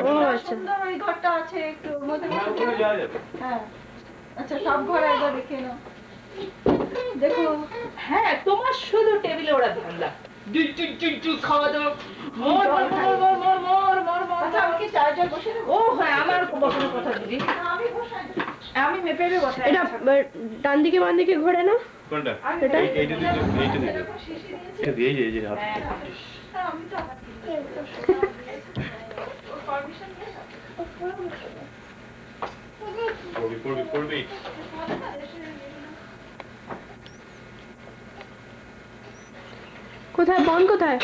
ও আচ্ছা সুন্দর ওই ঘরটা আছে একটু মধ্যে হ্যাঁ আচ্ছা সব ঘর একবার দেখে নাও দেখো হ্যাঁ তোমার শুধু টেবিলে ওরা ধান্দা খাওয়া দাওয়া আচ্ছা আমি কি চার্জার বসে দেবো? ও হ্যাঁ আমার বসানোর কথা দিদি আমি বসাই আমি মেপে বসাই এটা ডান দিকে বাম দিকে ঘোরে না কোনটা এটা এইটা দিতে এটা দিয়ে এই যে হাত আমি তো পারমিশন দিয়ে পড়বি কোথায় বন কোথায়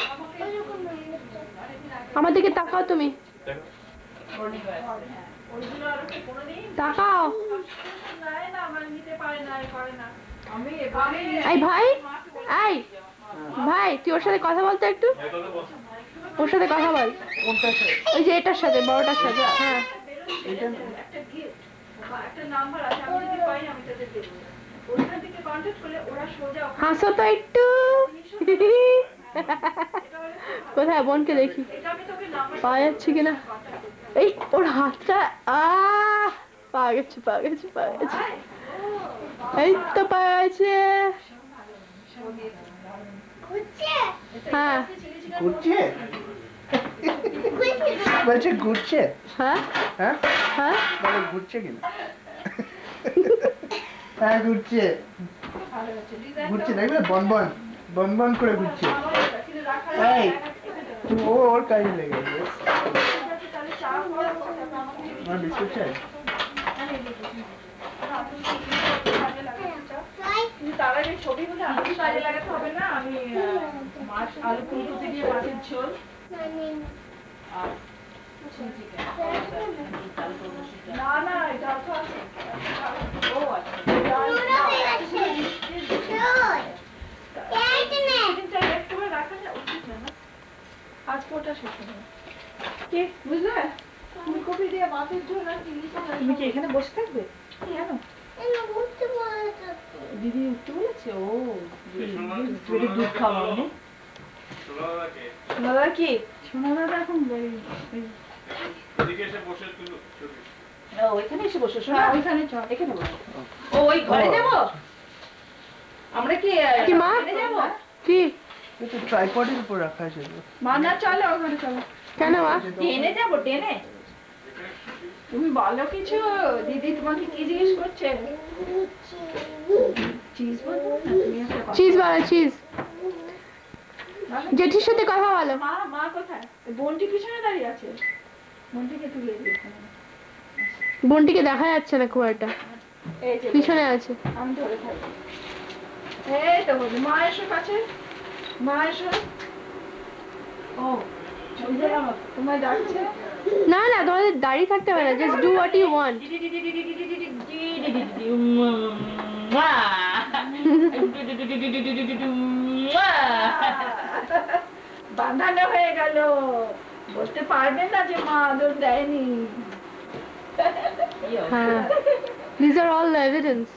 আমার দিকে তাকাও তুমি তাকাও এই ভাই এই ভাই তুই ওর সাথে কথা বলতো একটু ওর সাথে কথা বল ওই যে এটার সাথে বড়টার সাথে হ্যাঁ একটা নাম্বার আছে আমি যদি পাই আমি তাদের দেব ওখান থেকে কন্টাক্ট করলে ওরা সোজা হাসো তো একটু কোথায় বোনকে দেখি পাওয়া যাচ্ছে কিনা এই ওর হাতটা পাওয়া গেছে এই তো পাওয়া গেছে হ্যাঁ ঘুরছে বলছে ঘুরছে হ্যাঁ হ্যাঁ হ্যাঁ বলে ঘুরছে কিনা হ্যাঁ ঘুরছে ঘুরছে দেখবে বন বন করে ঘুরছে এই ওর কাজে লেগে গেছে আমার বিস্কুট চাই তার আগে ছবিগুলো আমি কাজে লাগাতে হবে না আমি মাছ আলু ফুলকপি দিয়ে মাছের ঝোল আর না না এটা তো আছে ও আজকে ওটা শেষ হবে কি বুঝলে ফুলকপি দিয়ে মাছের ঝোল আর চিংড়ি তুমি কি এখানে বসে থাকবে কেন দিদি উঠতে বলেছে ও পেটে দুধ খাওয়াবো না সোনাদার কি সোনাদাদা এখন ওইখানে এসে বসো শোনা ওইখানে চল এখানে বসো ও ওই ঘরে যাবো আমরা কি কি মা যাবো কি তো ট্রাইপডের উপর রাখা আছে মা না চলে ওখানে চলো কেন মা টেনে যাবো টেনে তুমি বলো কিছু দিদি তোমাকে কি জিজ্ঞেস করছে চিজ বলবো না তুমি একটা কথা চিজ বলো চিজ জেঠির সাথে কথা বলো মা কোথায় বোনটি পিছনে দাঁড়িয়ে আছে বোনটিকে তুলে দিয়েছে বোনটিকে দেখা যাচ্ছে না খুব একটা এই যে পিছনে আছে আমি ধরে থাকি এই তো বলি মা এসো কাছে মা এসো ও তোমায় ডাকছে না না তোমাদের দাঁড়িয়ে থাকতে হবে না just do what you want বাঁধানো হয়ে গেল বলতে পারবেন না যে মা আদর দেয়নি হ্যাঁ these are all evidence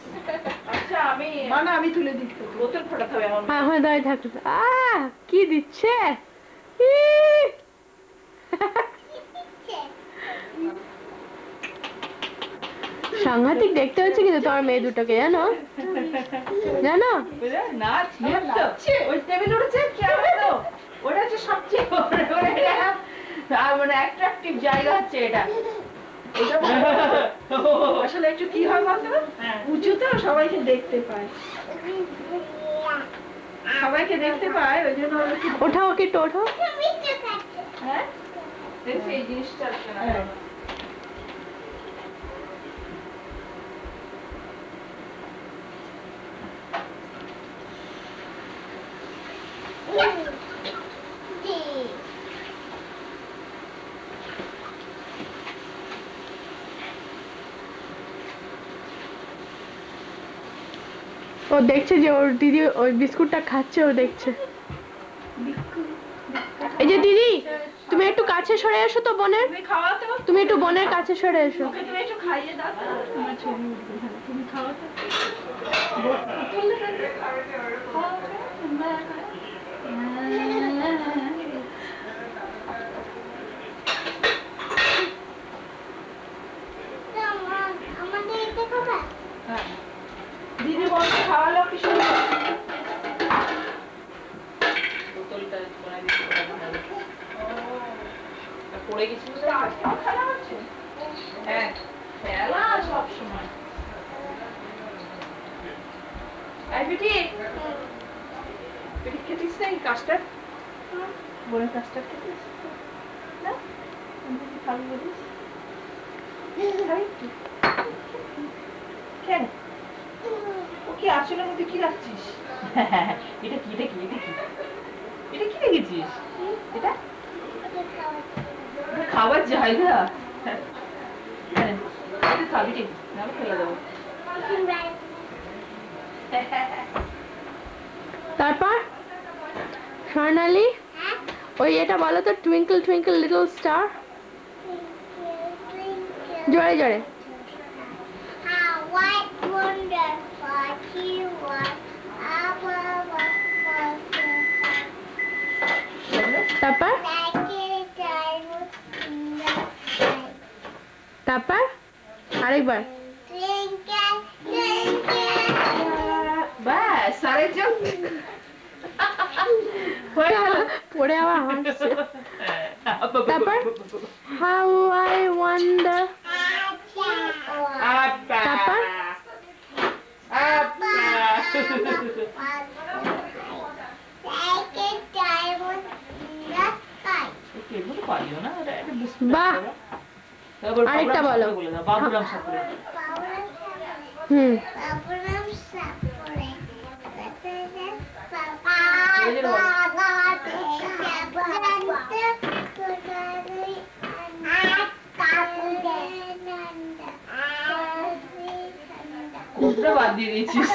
আচ্ছা আমি না আমি তুলে দিচ্ছি বোতল ফোটাতে হবে এখন হ্যাঁ হ্যাঁ দাঁড়িয়ে থাকতে কি দিচ্ছে সাংঘাতিক দেখতে হচ্ছে কিন্তু তোমার মেয়ে দুটোকে জানো জানো না ওই টেবিল উঠেছে কি হবে তো ওটা হচ্ছে সবচেয়ে মানে অ্যাট্রাকটিভ জায়গা হচ্ছে এটা আসলে একটু কি হয় বলতো উঁচুতে সবাইকে দেখতে পায় ওই জন্য ওঠাও ওকে একটু ওঠাও হ্যাঁ এই জিনিসটা ও দেখছে যে ওর দিদি ওই বিস্কুটটা খাচ্ছে ও দেখছে এই যে দিদি তুমি একটু কাছে সরে এসো তো বোনের তুমি একটু বোনের কাছে সরে এসো তুমি একটু খাইয়ে দাও তোমার ছবি উঠবে তুমি খাও তো পড়ে গেছিল তো আজকেও খেলা হচ্ছে। হ্যাঁ খেলা সব সময়। এই বিটি বিটি খেতিস না এই কাস্টার্ড? বলে কাস্টার্ড খেতিস না? আমি খাবি বলিস? কেন ও কি আসলে মধ্যে কি রাখছিস? এটা কি এটা কি এটা কি এটা কি রেখেছিস? এটা খাবার জায়গা? খাবি ঠিক আমি ফেলে দেবো। তারপর স্বর্ণালী ওই এটা বলো তো, টুইঙ্কল টুইঙ্কল লিটল স্টার। জোরে জোরে। তারপর তারপর আরেকবার। ব্যাস সারে যাও পড়ে আবার হাসছে। তারপর হাউ আই ওয়ান্ডার। তারপর বাহ আরেকটা বলো। বাবুরাম সাপুরে। হুম কোনটা বাদ দিয়ে দিয়েছিস?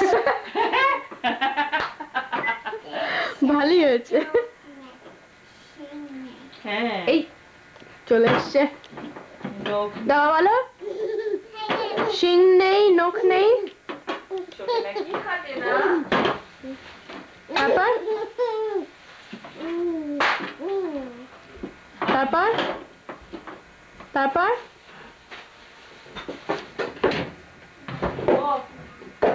ভালোই হয়েছে। হ্যাঁ এই চলে এসছে। দাও বলো। শিং নেই নখ নেই। তারপর তারপর তারপর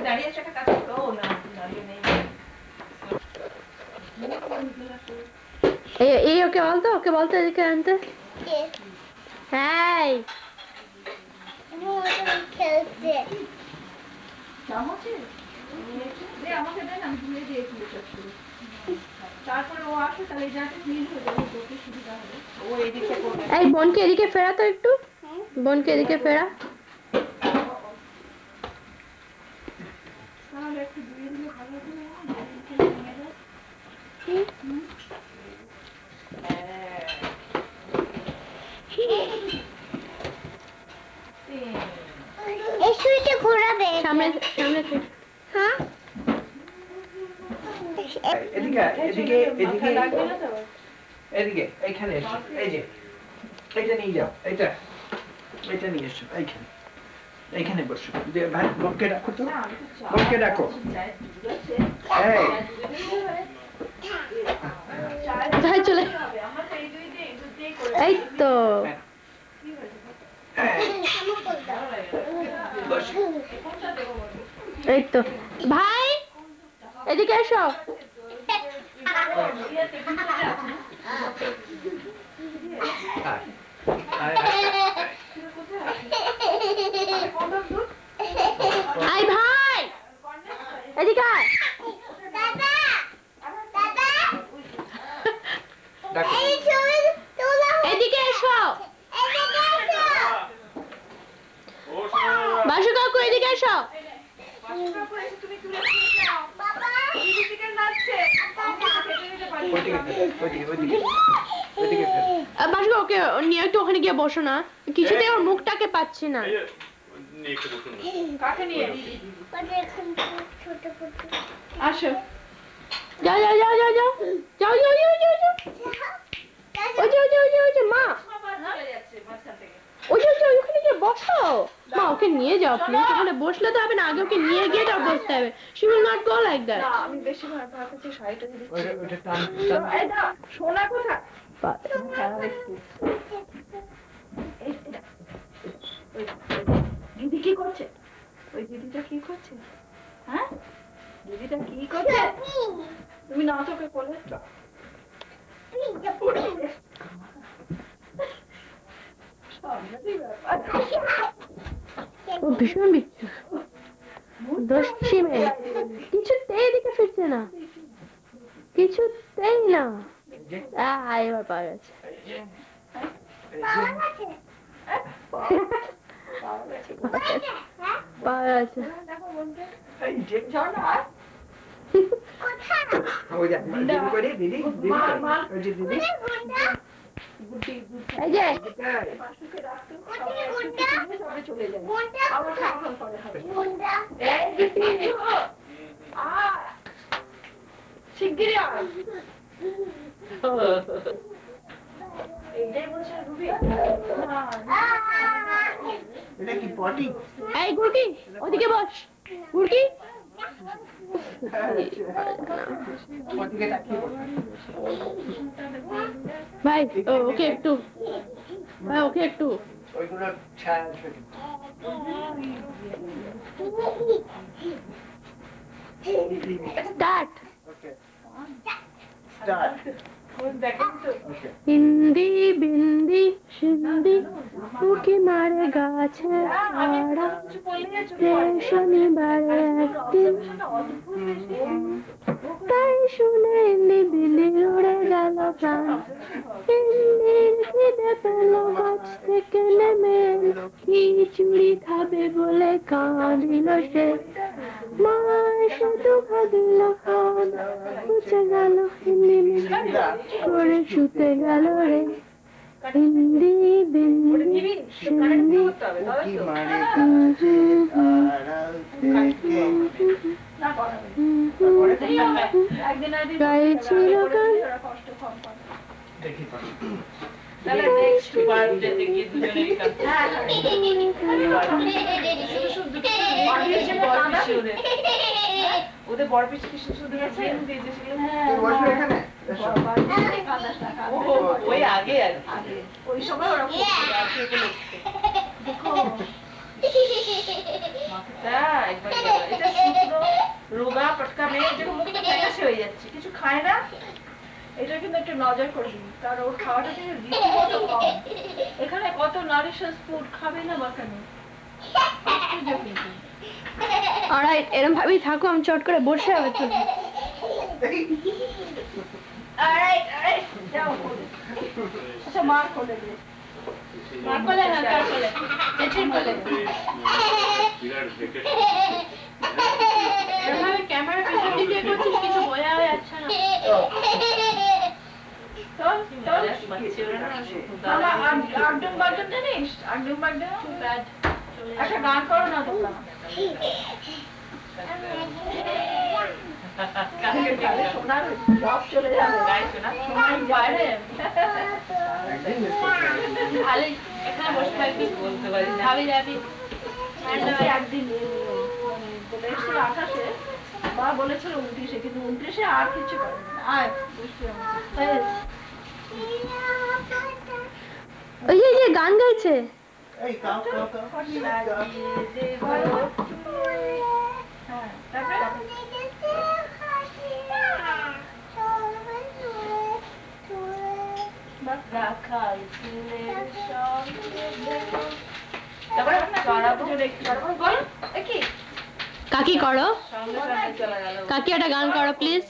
দাঁড়িয়ে আছে একটা কাজ করো না দাঁড়িয়ে নেই। এই ওকে বলতো এদিকে আনতে। হ্যাঁ আমাকে দেন আমি ধুয়ে দিয়েছি। তারপরে ও আসে তাহলে যাতে ক্লিন হয়ে যাবে, তোকে সুবিধা হবে। ও এদিকে করবে। এই বোনকে এদিকে ফেরা তো একটু, বোনকে এদিকে ফেরা। তাহলে একটু ধুয়ে দিলে ভালো হবে। সামনে সামনে এদিকে এদিকে এদিকে এদিকে এইখানে এসো। এই যে এটা নিয়ে যাও, এটা নিয়ে এসো এইখানে, এইখানে বসো। যে ভাই বোনকে ডাকো তো, বোনকে ডাকো। এই যাই চলে। এই তো এই তো ভাই এদিকে এসো। আই ভাই এদিকে আয়। এদিকে এসো। বাসু কাকু এদিকে এসো। বাসু ওকে নিয়ে একটু ওখানে গিয়ে বসো না, কিছুতে ওর মুখটাকে পাচ্ছি না। কাকে নিয়ে আসো যাও যাও যাও যাও যাও যাও যাও যাও যাও যাও। ওই যে ওই যে ওই যে ওই যে মা, ওই যে ওখানে গিয়ে বসো। মা ওকে নিয়ে যাও প্লিজ। ওখানে বসলে তো হবে না, আগে ওকে নিয়ে গিয়ে তার বসতে হবে। She will not go like that. আমি বেশি ভালো করছি শাড়িটা দিদি। ওটা টান এই দাও সোনা কোথায়? দিদি কি করছে? ওই দিদিটা কি করছে? হ্যাঁ দিদিটা কি করছে? তুমি না তোকে কোলে ও ভীষণ বিচ্ছু দোষী মেয়ে, কিছুতেই এদিকে ফিরছে না, কিছুতেই না। এবার পাওয়া গেছে। পাওয়া গেছে। এই যে এই গুড়কি ওদিকে বস, গুড়কি ভাই ওকে একটু, ভাই ওকে একটু স্টার্ট। হিন্দি বিন্দি সিন্দি উকি মারে গাছে আড়া, শনিবারে একদিন তাই শুনে হিন্দি বিন্দি উড়ে গেল প্রাণ। হিন্দির খিদে পেল গাছ থেকে নেমে, খিচুড়ি খাবে বলে কাঁদিল সে, মায় শুধু খাদিল খান মুছে গেল হিন্দি করে শুতে গেল রে। হিন্দি বিন্দি সিন্দি গাইছিল গান। ওদের বড় পিছু পিছু শুধু ওই আগে আর ওই সময় ওরা রোগা পটকা মেয়ে যেরকম মুখটা ফ্যাকাশে হয়ে যাচ্ছে, কিছু খায় না। এটা কিন্তু একটু নজর করবি, কারণ ওর খাওয়াটা কিন্তু রীতিমতো কম। এখানে কত নারিশাস ফুড খাবে না বা কেন? অলরাইট, এরকম ভাবেই থাকো, আমি চট করে বসে আছি। আচ্ছা মার কোলে দে, মার কোলে না, কার কোলে? চেচির কোলে। এভাবে ক্যামেরা পিছন দিকে করছিস, কিছু বোঝা যাচ্ছে না। আগডুম বাগডুম জানিস? আগডুম বাগডুম একটা গান করো না তোমরা। সোনার জব চলে যাবে, সোনার বাইরে ভালোই এখানে বসে থাকবি, বলতে পারি যাবি যাবি একদিন বলে এসেছিল 28-এ, বা বলেছিল 29-এ, কিন্তু 29-এ আর কিছু করে না। আয় ওই যে গান গাইছে। কাকি করো, কাকি একটা গান করো প্লিজ।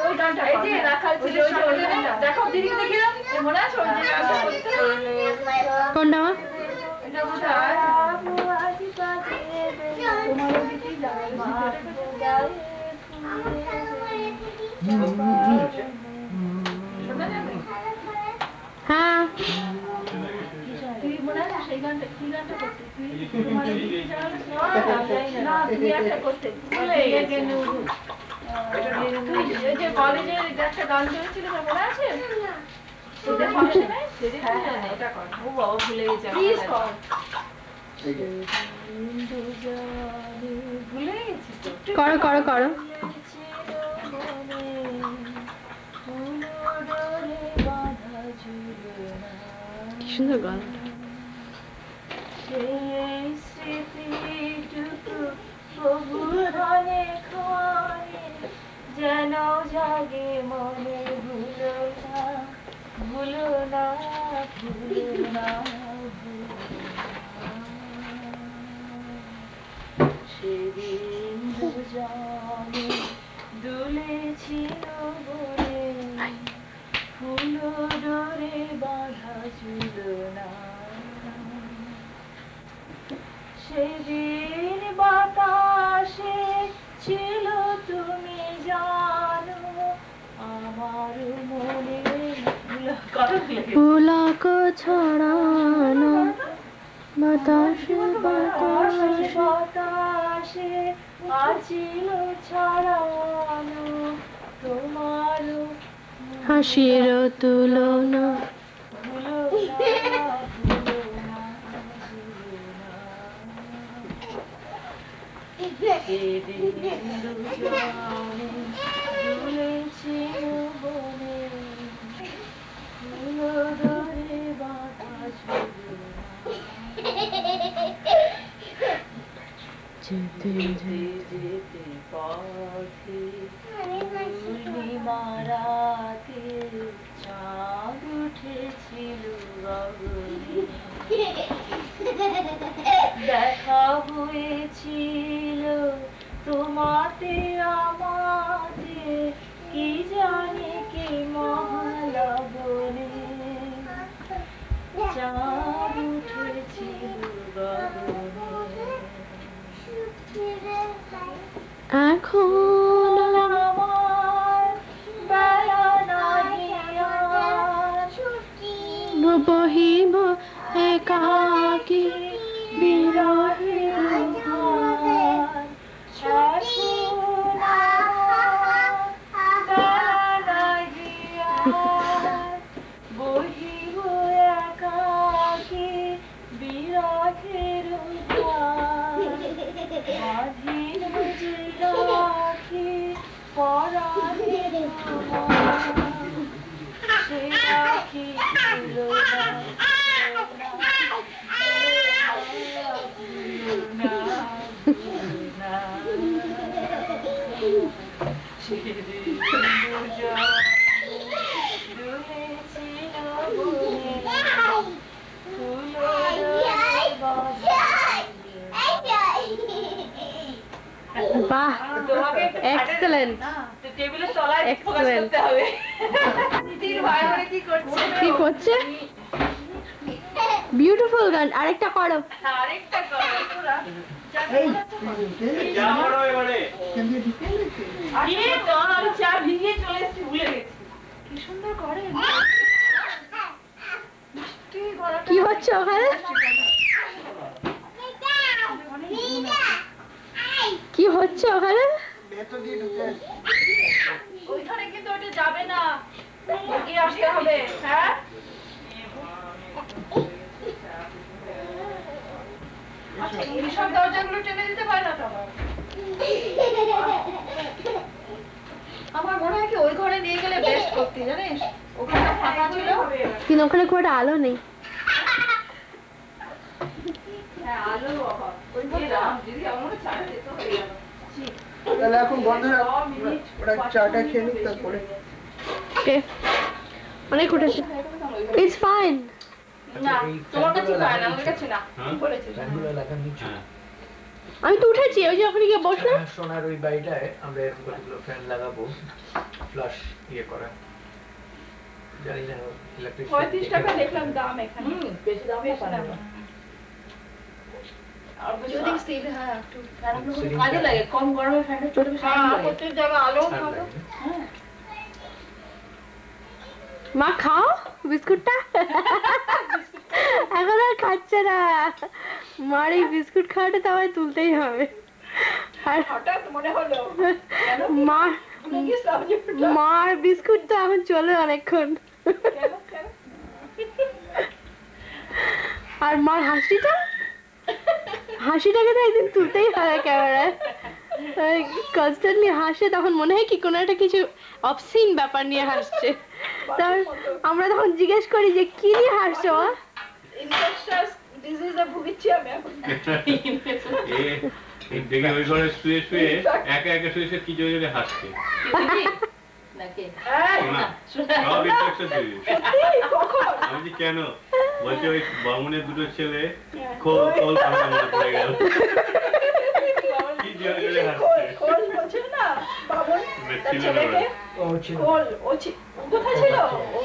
ওই গানটা এই যে রাখাল ছিল, ওই যে দেখো দিদিকে দেখি না, মনে আছে ওই যে কোনটা? এটা বোধহয় তোমার দিদি যায় মা হ্যাঁ তুই মনে আছে সেই গানটা, কি গানটা করতে তুই? তোমার দিদি যায় না, তুমি একটা করতে বলে গেলে এই যে কলেজে একটা গান চলছিল, মনে আছে? ওদের ফাংশনে এটা কর। ও বাবা ভুলে গেছে, প্লিজ কর। ভুলে গেছি তো। করো করো করো। কি সুন্দর গান। সেই স্মৃতিটুকু প্রভুরণে খোয়ে যেন জাগে মনে ভুলো না ভুলো না ভুলো না সেদিন দুজনে দুলেছিল বলে ফুল ডোরে বাঁধা ছিল না সেদিন বাতাসে ছিল তুমি জানো আমার মনে পুলক ছড়ানো বাতাসে বাতাসে বাতাসে আছিল ছড়ানো তোমার হাসির তুলনা ভুলো না ভুলো না সেদিন দুজনে দুলেছিল বনে ফুল ধরে বাতাস যেতে যেতে যেতে পথে পূর্ণিমা রাতে চাঁদ উঠেছিল গগনে দেখা হয়েছিল তোমাতে আমাতে কি জানি কি মহালবনে চাঁদ উঠেছিল গগনে এখন আমার বেলা নাহি আর বহিব একাকী বিরহের ঘর এখন আমার বেলা নাহি আর বহিব একাকী বিরহের ঘর বাঁধিল যে রাখি পরাণে তোমার সে রাখি ভুলো না ভুলো না সেদিন দুলেছিল বনে ফুল বাহ তোমাকে এক্সেলেন্ট টেবিলের তলায় ফোকাস Excellent. করতে হবে নীতির ভাই বলে কি করছে কি করছে বিউটিফুল গান আরেকটা করো আরেকটা করো তোরা যা বড় এবারে আরে তো আমি চা ভিজিয়ে চলে এসেছি ভুলে গেছি কি সুন্দর করে মিষ্টি গলাটা কি হচ্ছে ওখানে কি হচ্ছে ওখানে ওইখানে কিন্তু ওটা যাবে না এগিয়ে আসতে হবে হ্যাঁ আচ্ছা এইসব দরজাগুলো টেনে দিতে পারে না তো আমার মনে হয় কি ওই ঘরে নিয়ে গেলে বেস্ট করতে জানিস ওখানে ফাঁকা ছিল কিন্তু ওখানে খুব একটা আলো নেই হ্যাঁ আলো বাবা ওই ঘরে যদি আমার ছাড়া যেত হয়ে গেল তাহলে এখন বন্ধুরা ওরা চাটা খেয়ে নিক তারপরে ওকে অনেক উঠেছে ইটস ফাইন না তোমার কাছে পায় না আমার কাছে না হ্যাঁ? বলেছিস ফ্যানগুলো লাগানো নিচে আমি তো উঠেছি ওই যে ওখানে গিয়ে বসলাম সোনার ওই বাড়িটায় আমরা এরকম কতগুলো ফ্যান লাগাবো ফ্লাশ ইয়ে করা জানি না ইলেকট্রিক 35 টাকা দেখলাম দাম এখানে বেশি দামে পারে না আর যদি স্টিল হ্যাঁ একটু ফ্যানগুলো কাজে লাগে কম গরমে ফ্যানটা চলে বেশি লাগে প্রত্যেক জায়গা আলো ভালো হ্যাঁ মা খাও বিস্কুটটা এখন আর খাচ্ছে না মার এই বিস্কুট খাওয়াটা তো আমায় তুলতেই হবে আর হঠাৎ মনে হলো মার ভুলে গেছিলাম যে মার বিস্কুট তো এখন চলে অনেকক্ষণ কেন আর মার হাসিটাকে তো একদিন তুলতেই হবে ক্যামেরায় কনস্ট্যান্টলি হাসে তখন মনে হয় কি কোনো একটা কিছু অবসিন ব্যাপার নিয়ে হাসছে তার আমরা তখন জিজ্ঞেস করি যে কি নিয়ে হাসছো মা ইনফেকশাস ডিজিজে ভুগছি আমি এখন দেখি ওই ঘরে শুয়ে শুয়ে একা একা শুয়ে শুয়ে কি জোরে জোরে হাসছে নাকি শোনা সব ইন্টারেস্টেড দিবি আমি যে কেন বলছে ওই বামুনের দুটো ছেলে খোল খোল কথা মনে পড়ে গেল কি জোরে জোরে হাসছে খোল বলছে না বাবন ছিল না ওরা। খোল ও কোথায় ছিল ও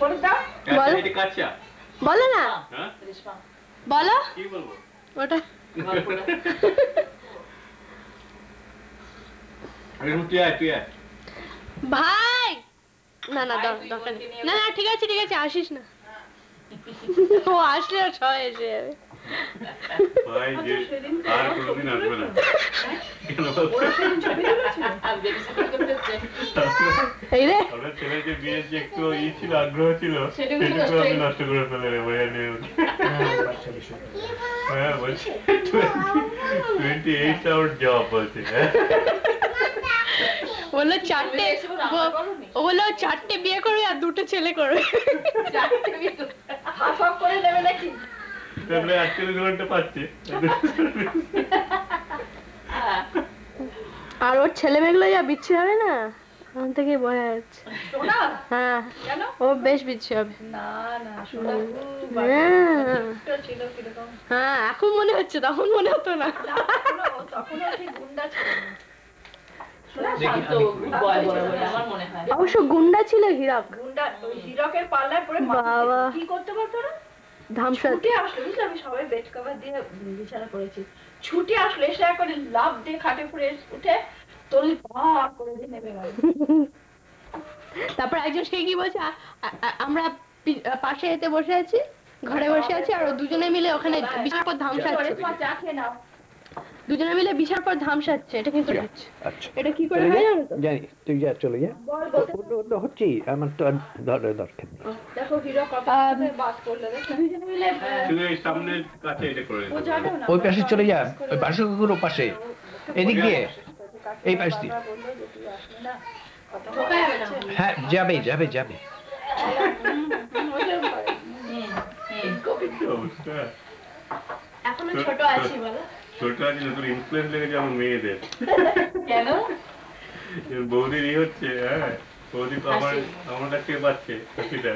বল দা বলো। এটা কাচ্চা বলো না, হ্যাঁ বলো কি বলবো ওটা। আরে তুই আয় ভাই না না দরকার নেই। না না ঠিক আছে আসিস না। ও আসলে ছয় এসে যাবে। ভাই যে আর কোনোদিন আসবে না কেন বলতো? এই রে আপনার ছেলের যে বিয়ের যে একটু ছিল আগ্রহ ছিল সেটুকু আপনি নষ্ট করে ফেলে রে ভাইয়া নিয়ে হ্যাঁ বলছি 28 আওয়ার জব বলছে হ্যাঁ বললো চারটে বিয়ে করবে আর দুটো ছেলে করবে। হাফ হাফ করে নেবে নাকি তাহলে 48 ঘন্টা পাচ্ছে আর ওর ছেলে মেয়েগুলো যা বিচ্ছি হবে না এখন থেকে বোঝা যাচ্ছে। শোনা হ্যাঁ কেন ও বেশ বিচ্ছি হবে। না না শোনা ছিল কিরকম হ্যাঁ এখন মনে হচ্ছে, তখন মনে হতো না। তখন ঠিক গুন্ডা ছিল অবশ্য গুন্ডা ছিল হীরক। গুন্ডা ওই হীরকের পাল্লায় পড়ে বাবা। কি করতে পারতো না ধামসা ছুটে আসলো বুঝলি আমি সবাই বেড কভার দিয়ে বিছানা করেছি ছুটে আসলো এসে করে লাফ দিয়ে খাটে পড়ে উঠে তলি পা করে দিয়ে নেমে গেল তারপর একজন সে কি বলছে আমরা পাশে এতে বসে আছি, ঘরে বসে আছি, আর দুজনে মিলে ওখানে বিছানার পর ধামসাচ্ছে। চা খেয়ে নাও দুজনে মিলে বিছানার পর ধামসাচ্ছে। এটা কিন্তু আচ্ছা এটা কি করে হয় জানো তো? জানি তুই যা চলে যা হচ্ছে আমার তো দরকার নেই। দেখো হীরক বাস করলো দেখো দুজনে মিলে শুধু এই সামনের কাছে এটা করে ও জানো না ওই পাশে চলে যা, ওই পাশে কুকুর পাশে এদিক দিয়ে এই পাশ দিয়ে। বললো যে তুই আসবি না কথা ঢোকা যাবে না। হ্যাঁ যাবে অবস্থা এখনো ছোট আছি বলো। ছোট আছে না তোর ইনফ্লুয়েন্স লেগেছে আমার মেয়েদের কেন বৌদির হচ্ছে হ্যাঁ বৌদি তো আমার কাছ থেকে পাচ্ছে সেটা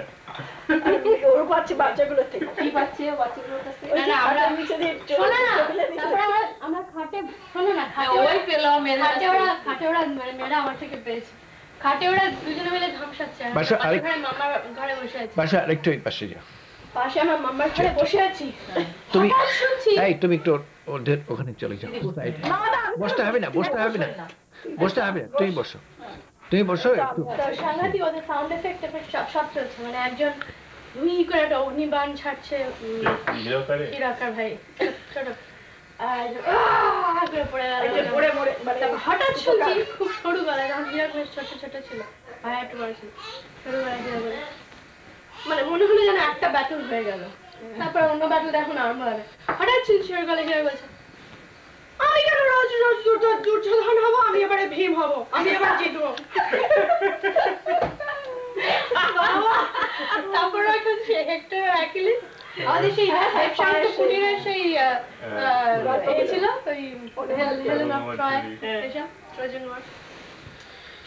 ওর পাচ্ছে বাচ্চাগুলোর থেকে কি পাচ্ছি বাচ্চাগুলোর কাছে? ওই যে আমরা নিচে দিয়ে শোনো না, তারপরে আমরা খাটে, শোনো না, খাটে ওরা মানে মেয়েরা আমার থেকে পেয়েছে। খাটে ওরা দুজনে মিলে ধামসাচ্ছে। বাসা আরেক- মামার ঘরে বসে আছে। পাশে আরেকটু এই পাশে যা। পাশে আমার মামার ঘরে বসে আছি তুমি শুনছি তুমি একটু ওদের ওখানে চলে যাও। বসতে হবে না তুমি বসো একটু। তো সাংঘাতিক ওদের সাউন্ড এফেক্ট সব চলছে। মানে একজন রুই করে একটা অগ্নিবাণ ছাড়ছে হিরাকার ভাই ছোট আর করে পড়ে গেল। পড়ে মরে মানে তারপর হঠাৎ শুনছি খুব সরু গলায়, তখন হিরাক বেশ ছোট ছোট ছিল, ভাই একটু বড় ছিল, সরু গলায় হিরাক বলে মানে মনে হলো যেন একটা ব্যাটল হয়ে গেল। তারপর অন্য ব্যাটল এখন আরম্ভ হবে। হঠাৎ শুনছি ওর গলায় হিরাক বলছে আমি কেন রোজ রোজ দুর্যোধন হবো, আমি এবারে ভীম হবো, আমি এবার জিতবো। তারপর এখন সে হেক্টর অ্যাকিলিস আমাদের সেই দেবশান্ত কুটিরের সেই ছিল ওই হেলেন অফ ট্রয় এসব ট্রোজান ওয়ার,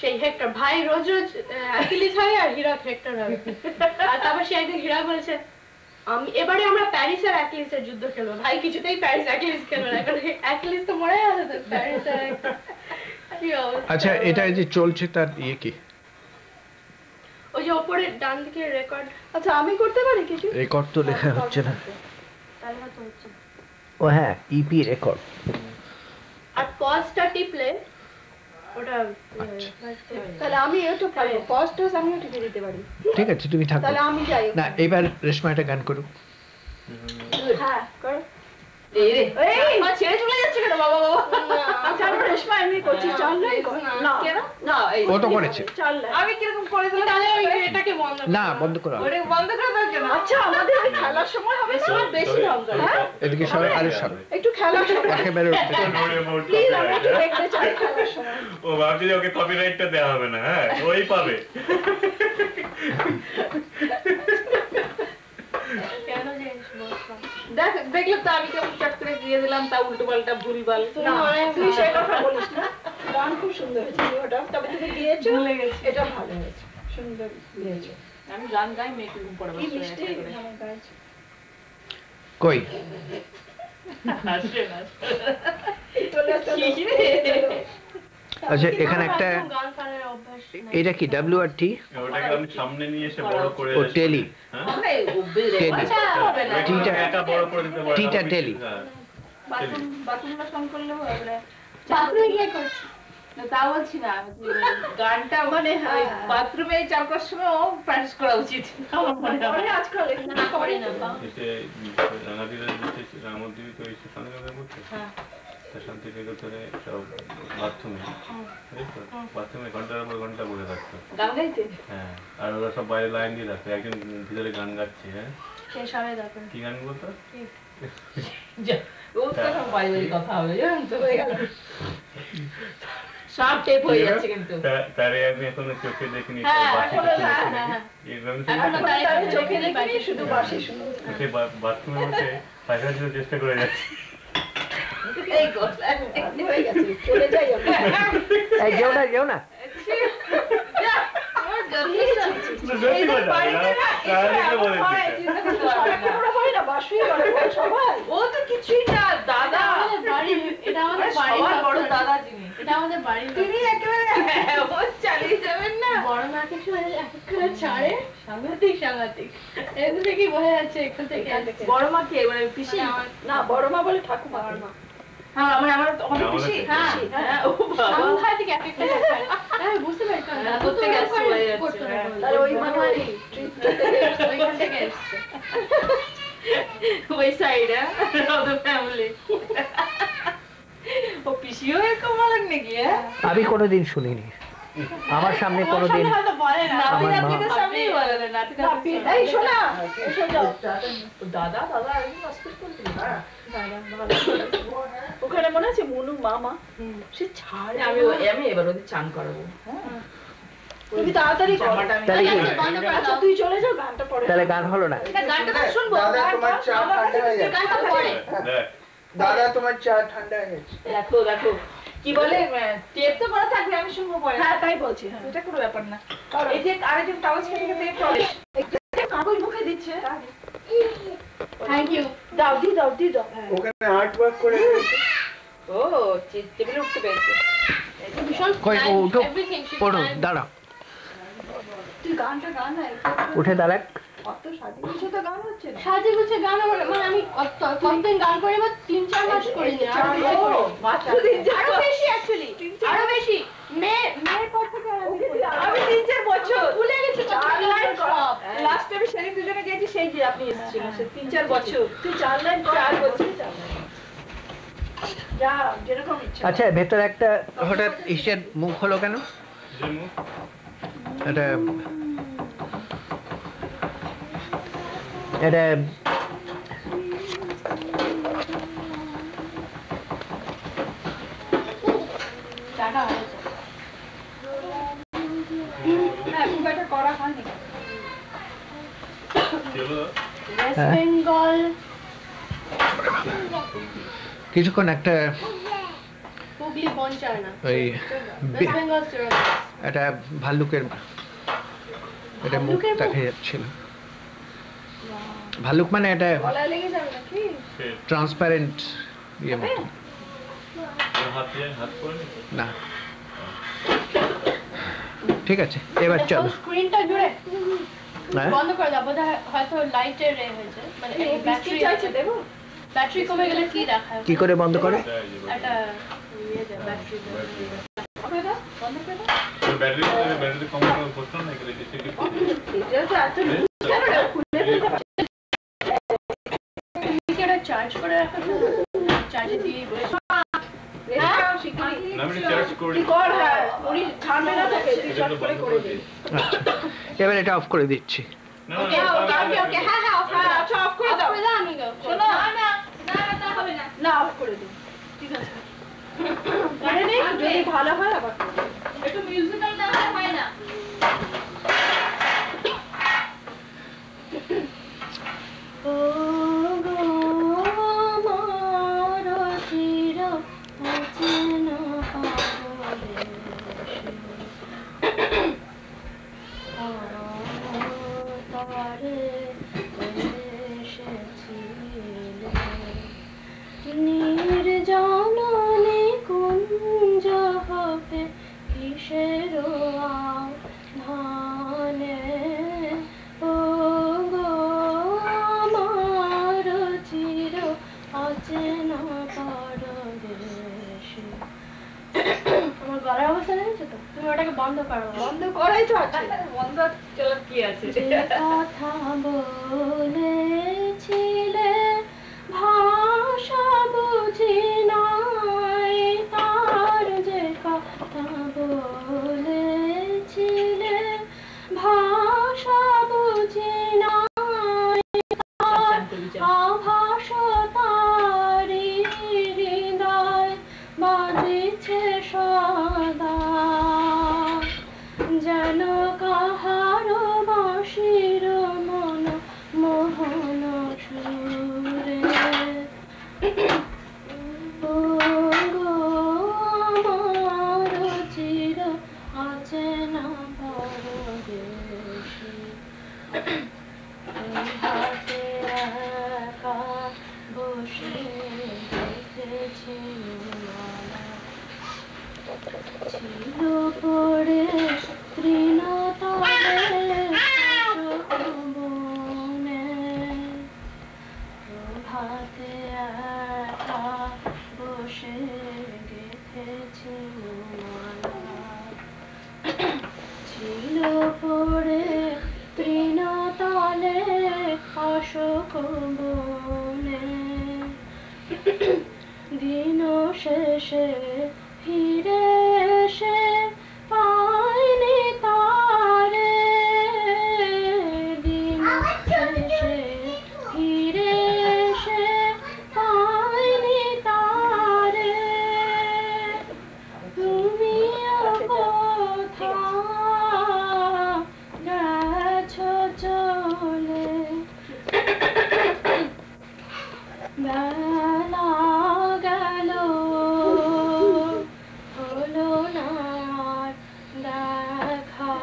সেই হেক্টর ভাই রোজ রোজ অ্যাকিলিস হয় আর হীরক হেক্টর হবে। আর তারপর সে একদিন হীরক বলেছে এবারে আমরা প্যারিস আর অ্যাকিলিসের যুদ্ধ খেলবো। ভাই কিছুতেই প্যারিস অ্যাকিলিস খেলবো না, কারণ অ্যাকিলিস তো মরে গেছে, তো প্যারিস আর কি অবস্থা। আচ্ছা এটা যে চলছে তার কি ওই যে উপরে ডান দিকে রেকর্ড, আচ্ছা আমি করতে পারি কিছু রেকর্ড তো লেখা হচ্ছে না। তাহলে হয়তো হচ্ছে। ও হ্যাঁ ইপি রেকর্ড। আর পজটা টিপলে ওটা তাহলে আমি একটু পারবো ফার্স্ট ডোজ আমিও টিপে দিতে পারি ঠিক আছে তুমি থাকো। তাহলে আমি যাই না এবার রেশমা একটা গান করো। হ্যাঁ কর এই ছেড়ে চলে যাচ্ছে কেন বাবা আচ্ছা রেশমা এমনি করছি চল না কেন না ও তো করেছে। চল আমি কিরকম করে দিলে তাহলে ওই এটাকে বন্ধ না বন্ধ করো। ওরে বন্ধ করে দাও কেন আচ্ছা আমাদের খেলার সময় হবে না বেশি ঢঙ্গ হ্যাঁ এদিকে সবাই আরে সবাই একটু খেলার সময় একেবারে প্লিজ আমি একটু দেখতে চাই খেলার সময় ও ভাবছি যে ওকে কপিরাইটটা দেওয়া হবে না হ্যাঁ ওই পাবে কেন যে বসলাম। দেখলে তো আমি কেমন চট করে দিয়ে দিলাম, তা উল্টো পাল্টা ভুলভাল। না, তুই সেই কথা বলিস না। গান খুব সুন্দর হয়েছে ওটা, তবে তুমি দিয়েছো, এটা ভালো হয়েছে, সুন্দর দিয়েছো। আমি গান গাই, মেয়েকে ঘুম পড়াবো। কি মিষ্টি গান গাইছো। কই হাসবে না। চলে চলো। আচ্ছা এখানে একটা গান ফানের অভ্যাস নাই। এটা কি ডাব্লিউ আর টি ওটাকে আমি সামনে নিয়ে এসে বড় করে ও টেলি হ্যাঁ আমরা এই বেড়ে টেলি আচ্ছা হবে না। টিটা একা বড় করে দিতে পারো টিটা টেলি। হ্যাঁ বাথরুমটা সং করলেও হবে। বাথরুমে গিয়ে করছি। না তা বলছি না, গানটা মানে বাথরুমে যাওয়ার সময় ও প্র্যাকটিস করা উচিত আমার মনে হয়। পরে আজকাল না করি না বা। এসে রাঙাদিরা যেতে রামদিবি তো এসে সঙ্গে মধ্যে হ্যাঁ তার শান্তিনিকেতনে সব বাথরুমে বাথরুমে ঘন্টার পর ঘন্টা বসে থাকতো। গান গাইতে হ্যাঁ আর ওরা সব বাইরে লাইন দিয়ে রাখতো, একজন ভিতরে গান গাচ্ছে। হ্যাঁ শেষ হবে তখন। কি গান বলতো? ও তো সব বাইরে কথা হবে জানেন তো, হয়ে গেল সব টেপ হয়ে যাচ্ছে কিন্তু। তারে আমি এখনো চোখে দেখিনি, হ্যাঁ, বাসি এখনো চোখে হ্যাঁ, দেখিনি। হ্যাঁ। এই গান এখনো শুনে তাই আমি চোখে দেখিনি, শুধু বাসি শুনি। উঠে বাথরুমে বসে পায়খানা জন্য চেষ্টা করে যাচ্ছে। এই কথা হয়ে গেছে, চলে যাই আমরা। এই যেও না সত্যি কথা তাহলে বলে ওরা হয় না, বাসুই করে ওরা সবাই। ও তো কিছুই না, দাদা আমাদের বাড়ি, এটা আমাদের বাড়ি সবার বড় দাদা যিনি, এটা আমাদের বাড়ি। তিনি একেবারে ও চালিয়ে যাবেন না। বড় মাকে সময় এক করে ছাড়ে, সাংঘাতিক। এখান থেকে বোঝা যাচ্ছে, এখান থেকে আসছে। বড় মা কে মানে পিসি? না, বড় মা বলে ঠাকুমা। হ্যাঁ আমার আমাদের পিসি। হ্যাঁ হ্যাঁ ও বাবা সাংঘাতিক এক একটা ছাড়ে। হ্যাঁ বুঝতে পারছি। হ্যাঁ, করতে গেছে, হয়ে যাচ্ছে, হ্যাঁ। তাহলে ওই মানে ওইখান থেকে এসছে। ওই সাইডে অফ দ্য ফ্যামিলি। ও পিসিও এরকম বলেন নাকি? হ্যাঁ আমি কোনোদিন শুনিনি, আমার সামনে কোনোদিন হয়তো বলে না। নাতি আমার মা- নাতনিদের সামনেই বলে না, নাতি নাতনিদের এই সামনে। শোনা, এসো যাও। দাদা দাদা একদিন হসপিটাল করতেন। ওখানে মনে আছে মনু মামা, সে ছাড়ে। আমি এবার ওদের চান করাবো। তুমি তাড়াতাড়ি করো। জামাটা আমি তাহলে কি? বন্ধ করে আচ্ছা দাও। তুই চলে যাও, গানটা পরে। তাহলে গান হলো না। না, গানটা তো শুনবো। দাদা তোমার চা আমার ঠান্ডা হয়ে যাচ্ছে। গানটা পরে। দেখ দাদা তোমার চা ঠান্ডা হয়ে গেছে। দেখো দেখো কি বলে, টেপ তো করা থাকবে, আমি শুনবো পরে। হ্যাঁ তাই বলছি। হ্যাঁ এটা কোনো ব্যাপার না। এই যে আরেকজন কাগজ কেটে কেটে চলে। কাগজ মুখে দিচ্ছে। Thank you. দাও দি দাও দি দাও। হ্যাঁ। ওখানে হার্ড ওয়ার্ক করে রয়েছে। ও টেবিলে উঠতে পেরেছে। ভীষণ কই ও উঠো, everything she পড়ো, planned. দাঁড়াও, তুই গানটা গান না, উঠে দাঁড়াক। অত সাজি গুছো তো গান হচ্ছে না। সাজে গুছে গান আমার, মানে আমি কতদিন গান করি, বা 3-4 মাস করিনি। আরো বেশি করি। মাত্র আরো বেশি actually, আরো বেশি। মেয়ের পর থেকে আমি করি। আমি 3-4 বছর ভুলে গেছি কত লাইন সব। লাস্ট টাইমে সেদিন দুজনে গেছি, সেই যে আপনি এসেছিলেন, সে 3-4 বছর। তুই 4 লাইন 4 বছর। যা যেরকম ইচ্ছা। আচ্ছা ভেতরে একটা হঠাৎ ইসের মুখ হলো কেন? জন্য এটা এটা টাকা হয়েছে। হ্যাঁ খুব একটা করা হয়নি। চলো ওয়েস্ট বেঙ্গল কিছুক্ষণ একটা হুগলি পঞ্চায় না, ওই ওয়েস্ট বেঙ্গল একটা ভাল্লুকের এটা মুখ ভাল্লুকের মুখ? দেখা যাচ্ছিল। ভাল্লুক মানে এটা গলায় লেগে যাবে নাকি? ট্রান্সপারেন্ট ইয়ে মতো হাত করে নি? না। ঠিক আছে এবার চলো। স্ক্রিনটা জুড়ে হ্যাঁ বন্ধ করে দাও, বোধহয় হয়তো লাইটের রে হয়েছে, মানে বিস্কিট চাইছে দেবো? ব্যাটারি কমে গেলে কি দেখায়? কি করে বন্ধ করে? তাই যে একটা ইয়ে দেয়, ব্যাটারি করে দাও, বন্ধ করে দাও। ব্যাটারি কম করে প্রশ্ন নাই করে দিতে কি এটা তো এত কেন রে? খুলে ফেলতে পারছি। কি ওটা চার্জ করে রাখা যায়? চার্জে দিয়ে বসে রেখে শিগগিরই। না আমি চার্জ করি তুই কর, হ্যাঁ উনি ছাড়বে না তোকে, তুই চট করে করে দে। আচ্ছা এবার এটা অফ করে দিচ্ছি। না ওকে ওকে ওকে, হ্যাঁ হ্যাঁ অফ করে দাও, আচ্ছা অফ করে দাও। আমি গো শোনো। না না না তা হবে না, না অফ করে দে। ঠিক আছে। মানে নেই, যদি ভালো হয় আবার করবে। একটু মিউজিক্যাল না হলে হয় না। ও গো বন্ধ করো, বন্ধ করাই তো আছে। বন্ধ চলার কি আছে? যে কথা বলেছিলে ভাষা বুঝি নাই, তার যে কথা বলেছিলে ভাষা বুঝি নাই, আভাস তারি হৃদয় বাজিছে সদা, যেন কাহার বাঁশির মন মোহন সুরে। ও গো আমার চির অচেনা পরদেশে, হাতে একা বসে দেখেছি ছিল পড়ে তৃণতলে মনে, প্রভাতে একা বসে গেথেছি মালা, ছিল পড়ে তৃণতলে অশোক বনে, দিন শেষে ফিরে এসে পাইনি তারে, দিন শেষে ফিরে এসে পাইনি তারে, তুমি কোথা গেছো চলে, বেলা গেল হলো না আর দেখা,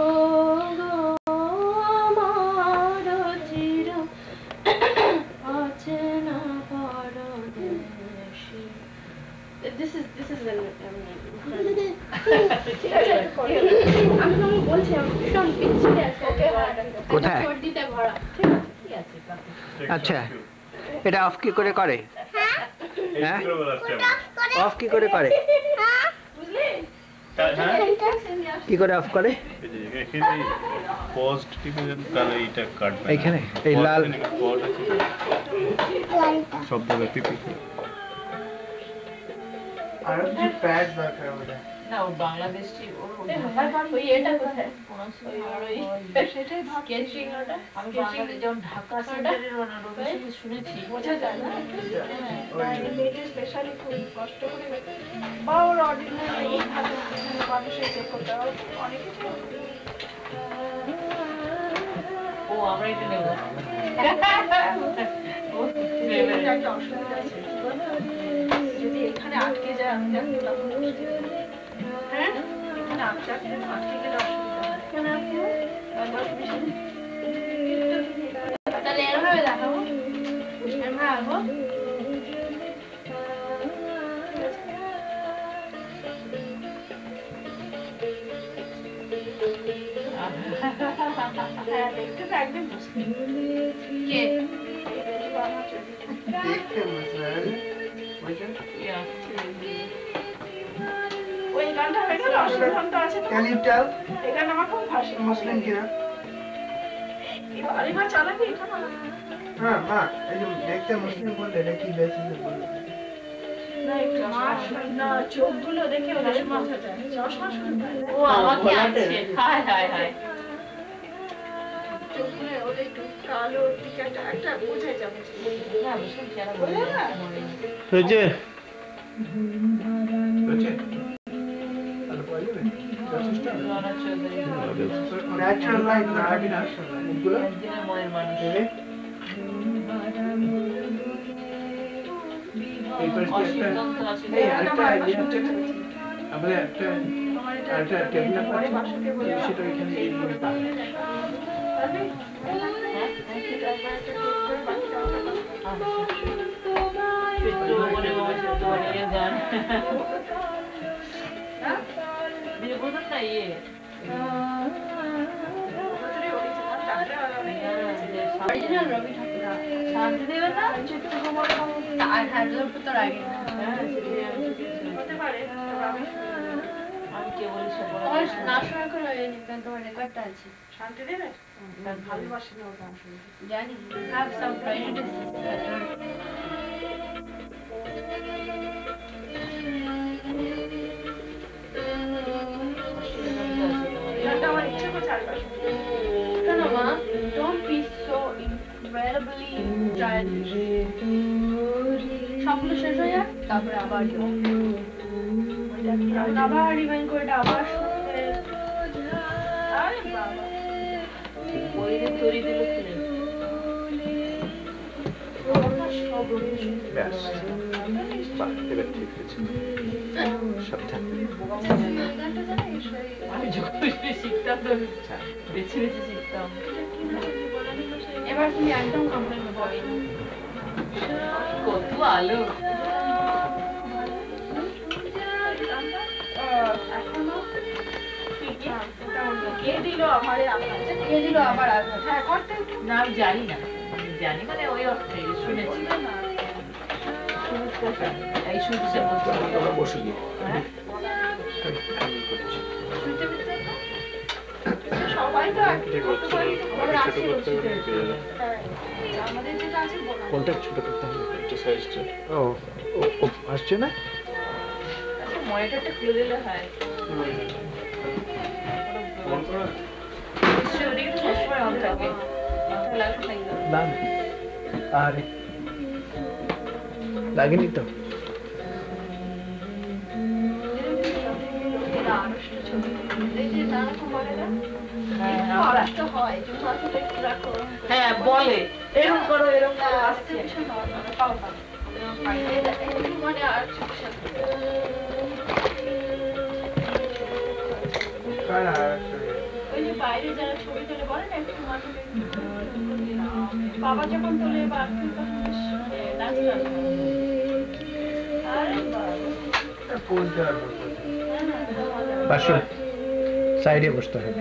ও গো আমার চির অচেনা পরদেশে। This is an আমি তোমাকে বলছি, আমি ভীষণ পিছিয়ে আছি। কোথায়? সর্দিতে ভরা। কি আছে কাকু? আচ্ছা, এটা অফ কি করে করে? হ্যাঁ, অফ কি করে করে? কি করে অফ করে? পোস্ট টিপে তাহলে এটা কাটবে। এইখানে এই লাল সব জায়গায় টিপে আর কিছু প্যাড দরকার হবে। না ও বাংলাদেশি ওর ওই এটা কোথায়? সেটাই স্কেচিং ওটা। আমি বাংলাদেশ যেমন ঢাকা সেন্টারের রবি শুনেছি। বোঝা যায় না। মেয়েদের স্পেশালি খুব কষ্ট করে বা ওর অর্ডিনারি এইভাবে মানুষের চেক করতে হয় অনেক কিছু। ও আমরা এটা নেব। একটা অসুবিধা আছে, যদি এখানে আটকে যায় আমি জানি না। হ্যাঁ, এখানে আটকে গেলে অসুবিধা হয়। কেন আটকে হয়? তাহলে এরভাবে দেখাবো, এরভাবে আঁকবো। হ্যাঁ, দেখতে তো একদম মুশকিল। কে? দেখতে মশলা ওই গানটা হয়ে গেল, অসুবিধা তো আছে তো। Can you tell এই গান আমার খুব ভাসে। Muslim কিনা? এবার চালাবি এটা না? হ্যাঁ মা, এই যে দেখতে মুসলিম বললে এটা কি বেসিসে বললে? না, একটু না, চোখগুলো দেখে ওদের মাথা যায়। চশমা শুনতে হয়। ও আমাকে আছে। হায় হায় হায়। চোখগুলো ওদের একটু কালো দিকে একটা বোঝাই যাবে। না ভীষণ চেহারা বলে না? হয়েছে হচ্ছে? তাহলে পাওয়া যাবে? যথেষ্ট? রওনা চৌধুরী Natural light না artificial light? এগুলো? একদিনের মনের মানুষ। দেবে? এই পাশে একটা অসিদ্ধান্ত আছে। এই আরেকটা idea আছে। আমাদের একটা আরেকটা টেবিল আছে। সেটা এখানে এই দিকে পাবে। বলে বাবা তোমার ইয়ে গান দিয়ে বলতেন না ইয়ে অরিজিনাল রবি ঠাকুর। শান্তি দেবে না আর হাজার তো আগে। হ্যাঁ হতে পারে, তবে আমি আমি কে বলিস তোমার না শোনা করে হয়নি, কারণ তোমার রেকর্ডটা আছে। শান্তি দেবে তার ভালোবাসি না ওর গান শুনতে জানি, have some prejudice. গানটা আমার ইচ্ছে করছে আরেকবার শুনতে। শোনো মা, don't be so incredibly childish. সবগুলো শেষ হয়ে যাক, তারপরে আবার যাও। এখন আবার রিমাইন্ড করে এটা আবার শুনতে। আরে বাবা ওই তৈরি দিল ছিলেন ব্যাস বাহ, এবার ঠিক হয়েছে। সাবধান। গানটা জানিস ওই আমি যখন শিখতাম তো বেছে বেছে শিখতাম। এবার তুমি একদম কমপ্লেন করবে না। কত আলো এখনো কে দিল আমারে আঘাত? কে দিল আবার আঘাত? হ্যাঁ করতে একটু না আমি জানি না, আমি জানি মানে ওই অর্থে শুনেছি না এই শুনতে বলতে তোমরা বসে গিয়ে হ্যাঁ আমি করছি। শুনতে পেতে সবাই তো ঠিক হচ্ছে না, আগে ছোট করতে হবে, পেয়ে যাবে। আমাদের যেটা আছে বলা কোনটা ছোট করতে হবে? এটা সাইজটা ও ও- ও আসছে না? আচ্ছা মনিটরটা খুলে দিলে হয় ফোন করা ওদিকে তো সবসময় অন থাকে মাথা লাগতে থাকবে না আরে লাগেনি তো? এরা আনুষ্ট ছবি এই যে নানা করে না হ্যাঁ আনুষ্ট হয় যে মাথাটা একটু রাখো হ্যাঁ বলে এরকম করো এরকম করো আসতে আসছে কিছু নয় মানে পাও পাও একটু মানে আর চোখের সাথে ওই যে বাইরে যারা ছবি তোলে বলে না একটু মাথাটা বাবা যখন তোলে বা আঙ্কেল তখন বেশ মানে ন্যাচারাল আরে বাবা বাসু সাইডে বসতে হবে।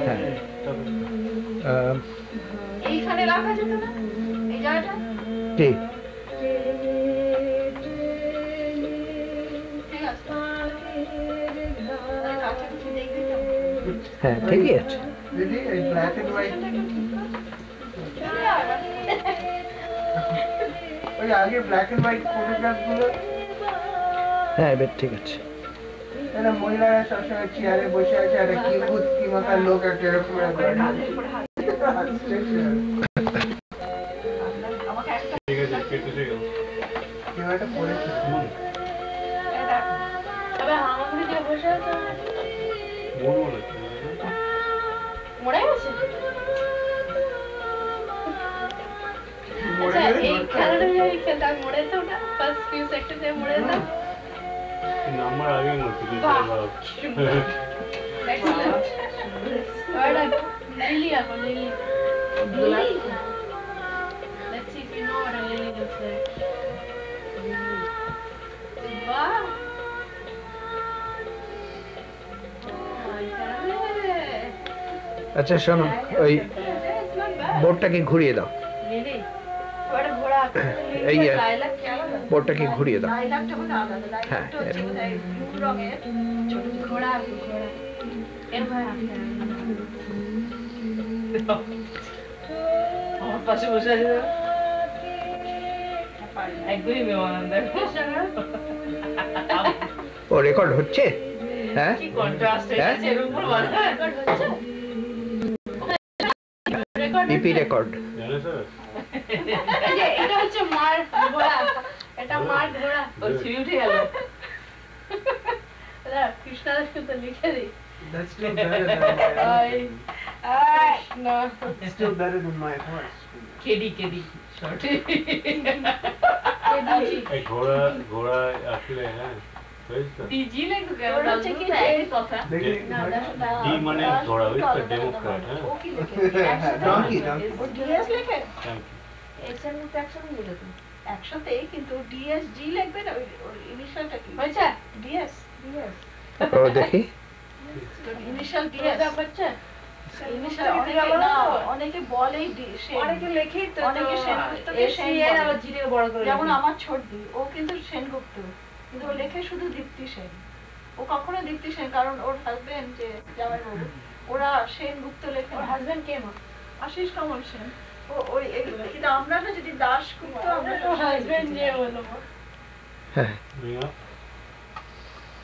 হ্যাঁ এইখানে রাখা যেত না এই জায়গাটা কি ঠিক আছে কাছাকাছি দেখবি তো হ্যাঁ ঠিকই আছে। দিদি এই ব্ল্যাক এন্ড হোয়াইট ওই আগে ব্ল্যাক এন্ড হোয়াইট ফটোগ্রাফ গুলো হ্যাঁ এবার ঠিক আছে। এরা মহিলারা সবসময় চেয়ারে বসে আছে আর কি ভূত কি মাথার লোক একটা এরকম আমাকে একটা ঠিক আছে কেটে গেল কেউ একটা পড়েছে তবে হামাগুড়ি দিয়ে বসে আছে, মন মনে মরে গেছে। মরে আচ্ছা, গেলে এই খেলাটা যদি খেলতাম মরে যেত না, ফার্স্ট ফিউ সেকেন্ডে মরে যেতাম। নাম্বার আগে মতো বাহ। বাবা Excellent. Word up. Lily ako, Lily. Lily? Let's see if you know what a lily looks like. Wow. আচ্ছা শোনো, ওই It's not bad. বোর্ডটাকে ঘুরিয়ে দাও। Lily. What a ঘোড়া। এই যে, লাইলাক কি আলাদা? বোর্ডটাকে ঘুরিয়ে দাও। লাইলাকটা হলো আলাদা হ্যাঁ, লাইলাকটা হচ্ছে বোধহয় ব্লু রঙের ছোট ছোট ঘোড়া আছে, ঘোড়া। এরকম হাঁটতে হয়। আমার পাশে বসে আছে তো। একদমই বেমানান দেখো ও রেকর্ড হচ্ছে? হ্যাঁ কি কন্ট্রাস্ট হ্যাঁ? এর উপর বাঁধা Record হচ্ছে? Record পিপি হচ্ছে? রেকর্ড। জানো স্যার এই যে, এটা হচ্ছে মার ঘোড়া। এটা মার ঘোড়া। ও ছিঁড়ে উঠে গেল দাঁড়া, কৃষ্ণদাস কিন্তু লিখে দিই। That's still better than my No. It's still better than my horse. কেডি কেডি শর্টে এই ঘোড়া ঘোড়া আসলে হ্যাঁ বুঝছো ডিজি লাগতো কেন ওর হচ্ছে কি তো একই কথা দেখি না দেখো ডি মানে ঘোড়া বুঝছো ডেমোক্র্যাট হ্যাঁ ও কি লেখে donkey donkey ও ডিএস লেখে থ্যাংক এক্সেল মধ্যে একসাথে মিলে তো একসাথেই কিন্তু ডিএস জি লিখবে না ওই ইনিশিয়ালটা কি হয়েছে? ডিএস ও দেখি। ইনিশিয়াল ডিএস হচ্ছে? ইনিশিয়াল অনেকে আবার না অনেকে বলেই ডি অনেকে লেখেই তো অনেকে সেনগুপ্তকে সেন এসিএন বলে। আবার জিরে বড় করে যেমন লেখে। আমার ছোটদি ও কিন্তু সেনগুপ্ত কিন্তু ও লেখে শুধু দীপ্তি সেন ও কখনো দীপ্তি সেন, কারণ ওর হাজবেন্ড যে জামাইবাবু, ওরা সেন গুপ্ত লেখে। ওর হাজবেন্ড কে মা? আশিস কমল সেন। ও ওই এগুলো, কিন্তু আমরা না যদি দাস গুপ্ত, আমরা ওর হাজবেন্ড যে হলো হ্যাঁ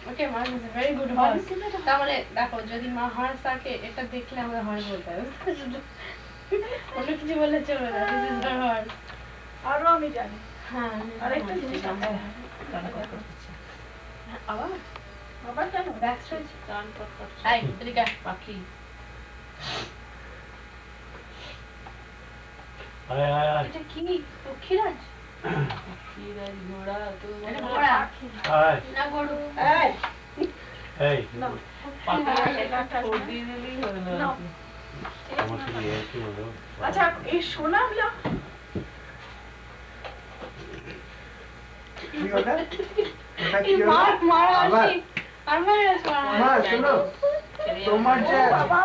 ওকে মা is a very good horse. তার মানে দেখো যদি মা হর্স থাকে এটা দেখলে আমরা হর্স বলতে হবে, অন্য কিছু বললে চলবে না, দিস ইজ হার হর্স। আরো আমি জানি হ্যাঁ আরেকটা জিনিস আছে। আবার আবার কেন? ব্যাক স্ট্রেচ গান করছে আই এদিকে পাখি আয় আয় আয় এটা কি পক্ষীরাজ পক্ষীরাজ ঘোড়া তো এটা ঘোড়া আয় না গরু? এই এই ছোট দিয়ে দিলেই হলো নাও। আমার শুধু একই হলো আচ্ছা এই সোনাগুলো কি ওটা? ওটা কি এই হলো? মার মার আবার? আসি আমার মা শোনো, তোমার যে বাবা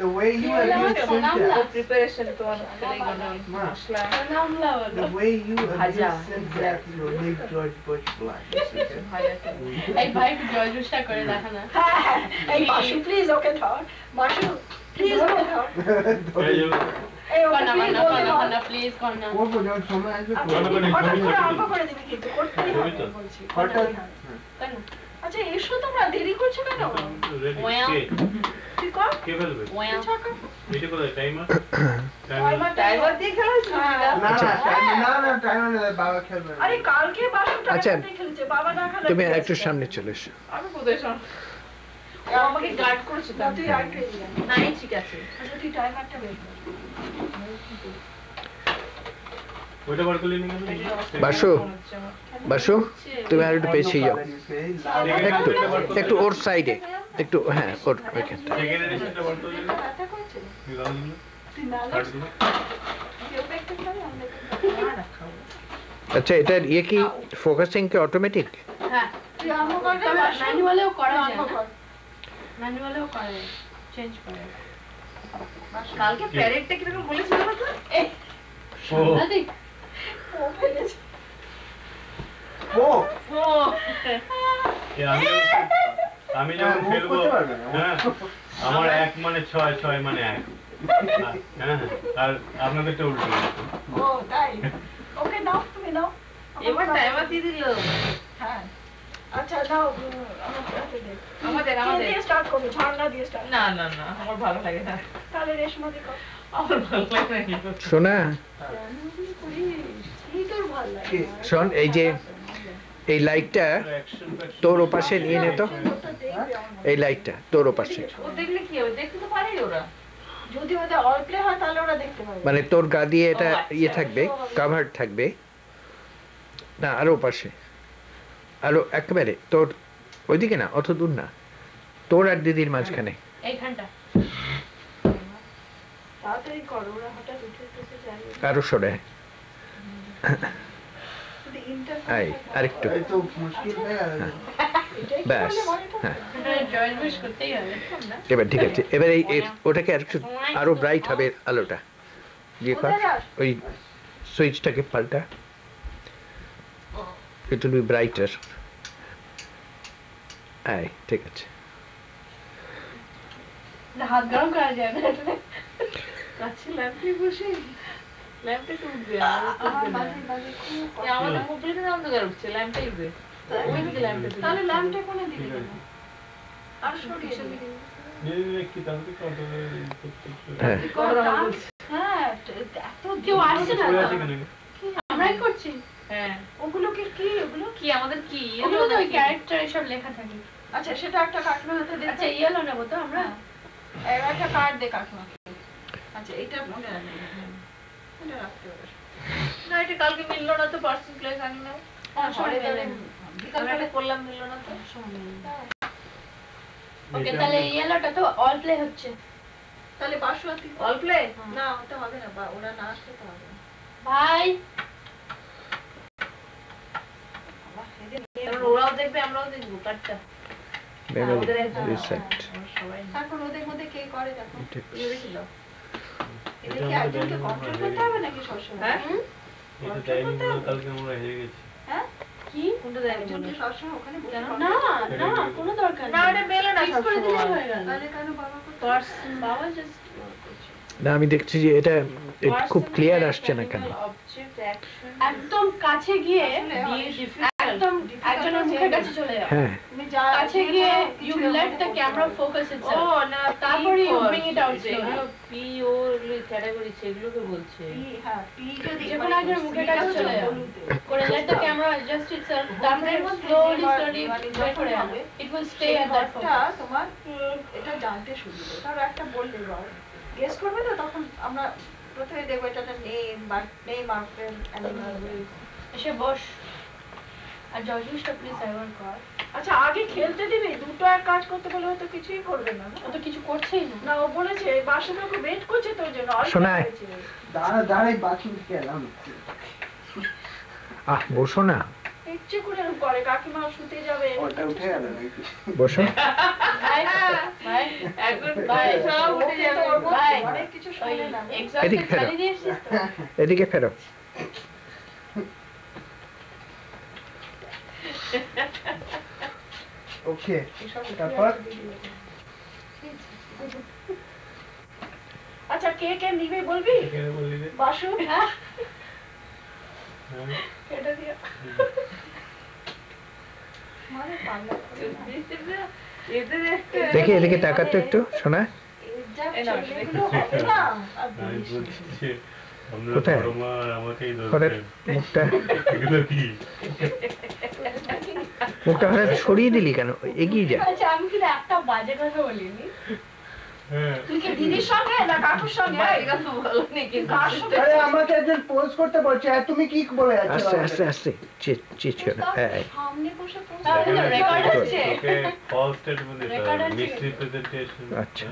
the way you abuse Cynthia, preparation তো মা, মশলা নামলা বলো the way you abuse Bhaja. Cynthia will make George Bush blush. এই ভাই একটু জয়জুষ্টা করে দেখা না হ্যাঁ হ্যাঁ এই বাসু প্লিজ ওকে ধর, বাসু প্লিজ ওকে ধর, এই যে এই ওকে কন্যা প্লিজ কন্যা বলে কন্যা ধর। কন্যা প্লিজ কন্যা করবো যখন সময় আসবে আচ্ছা, করবো। হঠাৎ করে আরম্ভ করে দিবি কিন্তু, করতেই হবে ছবি তো? বলছি। হঠাৎ কন্যা আচ্ছা এসো তোমরা, দেরি করছো কেন? রেডি ওয়া। কে তুই কর কে ফেলবে ওয়া এটা কোথায় টাইমার টাইমার দিয়ে খেলা হচ্ছে না বাবা খেলবে না। আরে কালকে বাসু আচ্ছা, টাইমার খেলেছে, বাবা না খেলে তুমি একটু সামনে চলে এসো। আমি কোথায় শোন ও আমাকে গার্ড করেছে না, তুই আর খেলবি না। নাই ঠিক আছে আচ্ছা তুই টাইমারটা বের কর। ওইটা বার করলি না কেন বাসু বাসু তুমি আর একটু পেছিয়ে যাও, একটু একটু ওর সাইডে একটু, হ্যাঁ ওর ওইখানটা। সেকেন্ড এডিশনটা বার করলি না ব্যথা করছে? তুই গাল দিলি তুই না কাট দিলি কেউ দেখতে পারে, আমরা দেখতে পারি। আচ্ছা এটার ইয়ে কি ফোকাসিং কি অটোমেটিক? হ্যাঁ তুই আরম্ভ কর রে, তবে বাসু। ম্যানুয়ালেও করা যায় আরম্ভ না, কর। ম্যানুয়ালেও করা যায়, চেঞ্জ করে কালকে প্যারেডটা কিরকম বলেছিল না তো ও দাদি ও ফেলেছে। ও ও এ আমি যখন মুখ ফেলবো করতে পারবে না। হ্যাঁ আমার 1 মানে 6 6 মানে 1 হ্যাঁ আর আপনাদেরটা উল্টো ও তাই, ওকে নাও, তুমি নাও। এবার টাইমার দিয়ে দিল হ্যাঁ আচ্ছা নাও, আমাকে দে। আমাদের কে আমাদের দিয়ে স্টার্ট করবে? ঝর্ণা দিয়ে স্টার্ট। না না না আমার ভালো লাগে না তাহলে রেশমা দিয়ে কর। আমার ভালো লাগে না শোনা কি তোর ভালো লাগে? কি? শোন, এই যে এই লাইটটা তোর ওপাশে নিয়ে নে তো, ওটা দেখবে আমার। এই লাইটটা তোর ওপাশে, ও দেখলে কি হবে দেখতে তো পারেই ওরা যদি ওদের অল প্লে হয় তাহলে ওরা দেখতে পাবে। মানে তোর গা দিয়ে এটা ও, আচ্ছা। ইয়ে থাকবে, কাভার থাকবে না, আরো ওপাশে, আরো একেবারে তোর ওইদিকে না, অত দূর না, তোর আর দিদির মাঝখানে। এইখানটা তাড়াতাড়ি করো, ওরা হঠাৎ উঠে উঠে যায়। আরো সরে যদি ইন্টার আই আরেকটু, এই তো মুশকিল হয়ে গেল। ব্যাস, হ্যাঁ জয়জুষ করতেই হবে না এবার ঠিক আছে। এবার এই ওটাকে আরেকটু আরো ব্রাইট হবে আলোটা, দিয়ে কর ওই সুইচটাকে পাল্টা, it will be brighter. I ঠিক আছে। হাত গরম করা যায় না কাছে ল্যাম্পে বসে ল্যাম্পে তো উঠবে আমার বাজে বাজে খুব কষ্ট। আমাদের মোবাইলে অন্ধকার উঠছে ল্যাম্পটাই উঠবে ওই দিকে ল্যাম্পটা তাহলে ল্যাম্পটা কোনে দিবি আর সরিয়ে দিবি। কি তাহলে কত হ্যাঁ হ্যাঁ এত কেউ আসছে না পড়ে তো? আছে কেন আমরাই করছি হ্যাঁ ওগুলোকে কি ওগুলো? কি আমাদের কি ওগুলো তো ওই ক্যারেক্টার এসব লেখা থাকে। আচ্ছা সেটা একটা কাকিমা হাতে দে। আচ্ছা ইয়েলো নেবো তো আমরা? একটা কার্ড দে কাকিমা। আচ্ছা এটা মনে রাখবি। মনে রাখতে হবে। না এটা কালকে মিললো না তো পার্সন প্লেস আনি না ঘরে তাহলে বিকালবেলা করলাম মিললো না তো ওকে তাহলে ইয়েলোটা তো অল প্লে হচ্ছে। তাহলে বাসুয়াতি অল প্লে না ওটা হবে না, বা ওরা না আসলে তো হবে না। ভাই কারণ ওরাও দেখবে আমরাও দেখবো কাটটা মেমোরি রিসেট। এখন ওদের মধ্যে কে করে দেখো। দেখছিল এদের কি একজনকে কন্ট্রোল করতে হবে নাকি সবসময়? হ্যাঁ এটা টাইমিং গুলো কালকে আমরা হেরে গেছি হ্যাঁ কি কোনটা দেয় একজনকে সবসময় ওখানে বসে না conversation না করতে কোনো দরকার না ওটা মেলে না Fix করে দিলেই সবসময় হয়ে গেল তাহলে কেন বাবা বাবা জাস্ট না আমি দেখছি যে এটা খুব ক্লিয়ার আসছে না কেন একদম কাছে গিয়ে একদম একজনের মুখের কাছে চলে যাও হ্যাঁ তুমি যা কাছে গিয়ে you let the camera focus itself না তারপরে you bring it out যেগুলো পি ও ক্যাটাগরি সেগুলোকে বলছে হ্যাঁ পি যদি যে কোনো একজনের মুখের কাছে চলে যাও করে let the camera adjust itself তারপরে slowly বের করে আনো it will stay at that ঘরটা focus তোমার এটা জানতে সুবিধা ধরো একটা বললে ঘর গেস করবে তো তখন আমরা প্রথমে দেখবো এটা নেম বা নেম আফটার অ্যানিমাল এসে বস আর জর্জুসটা প্লিজ এভার কর আচ্ছা আগে খেলতে দিবি দুটো এক কাজ করতে বলে হয়তো কিছুই করবে না ও তো কিছু করছেই না না ও বলেছে বাসা কাকু ওয়েট করছে তোর জন্য শোনায়। দাঁড়াই বাথরুম থেকে এলাম বসো না ইচ্ছে করে করে কাকিমা শুতে যাবে ওটা উঠে গেল নাকি বসো ভাই ভাই একবার ভাই, সব উঠে যাবে ভাই অনেক কিছু শুনে না এক্সাম এদিকে ফেরো। চালিয়ে দিয়েছিস তো এদিকে ফেরো ওকে তারপর আচ্ছা কে কে নিবে বলবি কেন বললি রে? বাসু হ্যাঁ হ্যাঁ। এটা দিয়ে মানে পাল্লা এদের একটা দেখি এদিকে তাকাতো একটু শোনা যা এই নাও, ছেলেগুলো হবে না আর আমি বলিস না। বলছি যে আমরা কোথায়? বড় মা আর আমাকেই ঘরের দরকার মুখটা এগুলো কি মুখটা হঠাৎ সরিয়ে দিলি কেন এগিয়ে যা আচ্ছা আমি কিন্তু একটা বাজে কথা বলিনি হ্যাঁ তুই কি দিদির সঙ্গে না কাকুর সঙ্গে বলো নাকি কার সঙ্গে আরে আমাকে একজন পোজ করতে বলছে আর তুমি কি বলে যাচ্ছ আস্তে আস্তে আস্তে চেয়েছো না এই সামনে বসে পড়ছে। তাহলে তো রেকর্ড ওকে হচ্ছে false statement দিতে Record হবে, আছে। misrepresentation, আচ্ছা।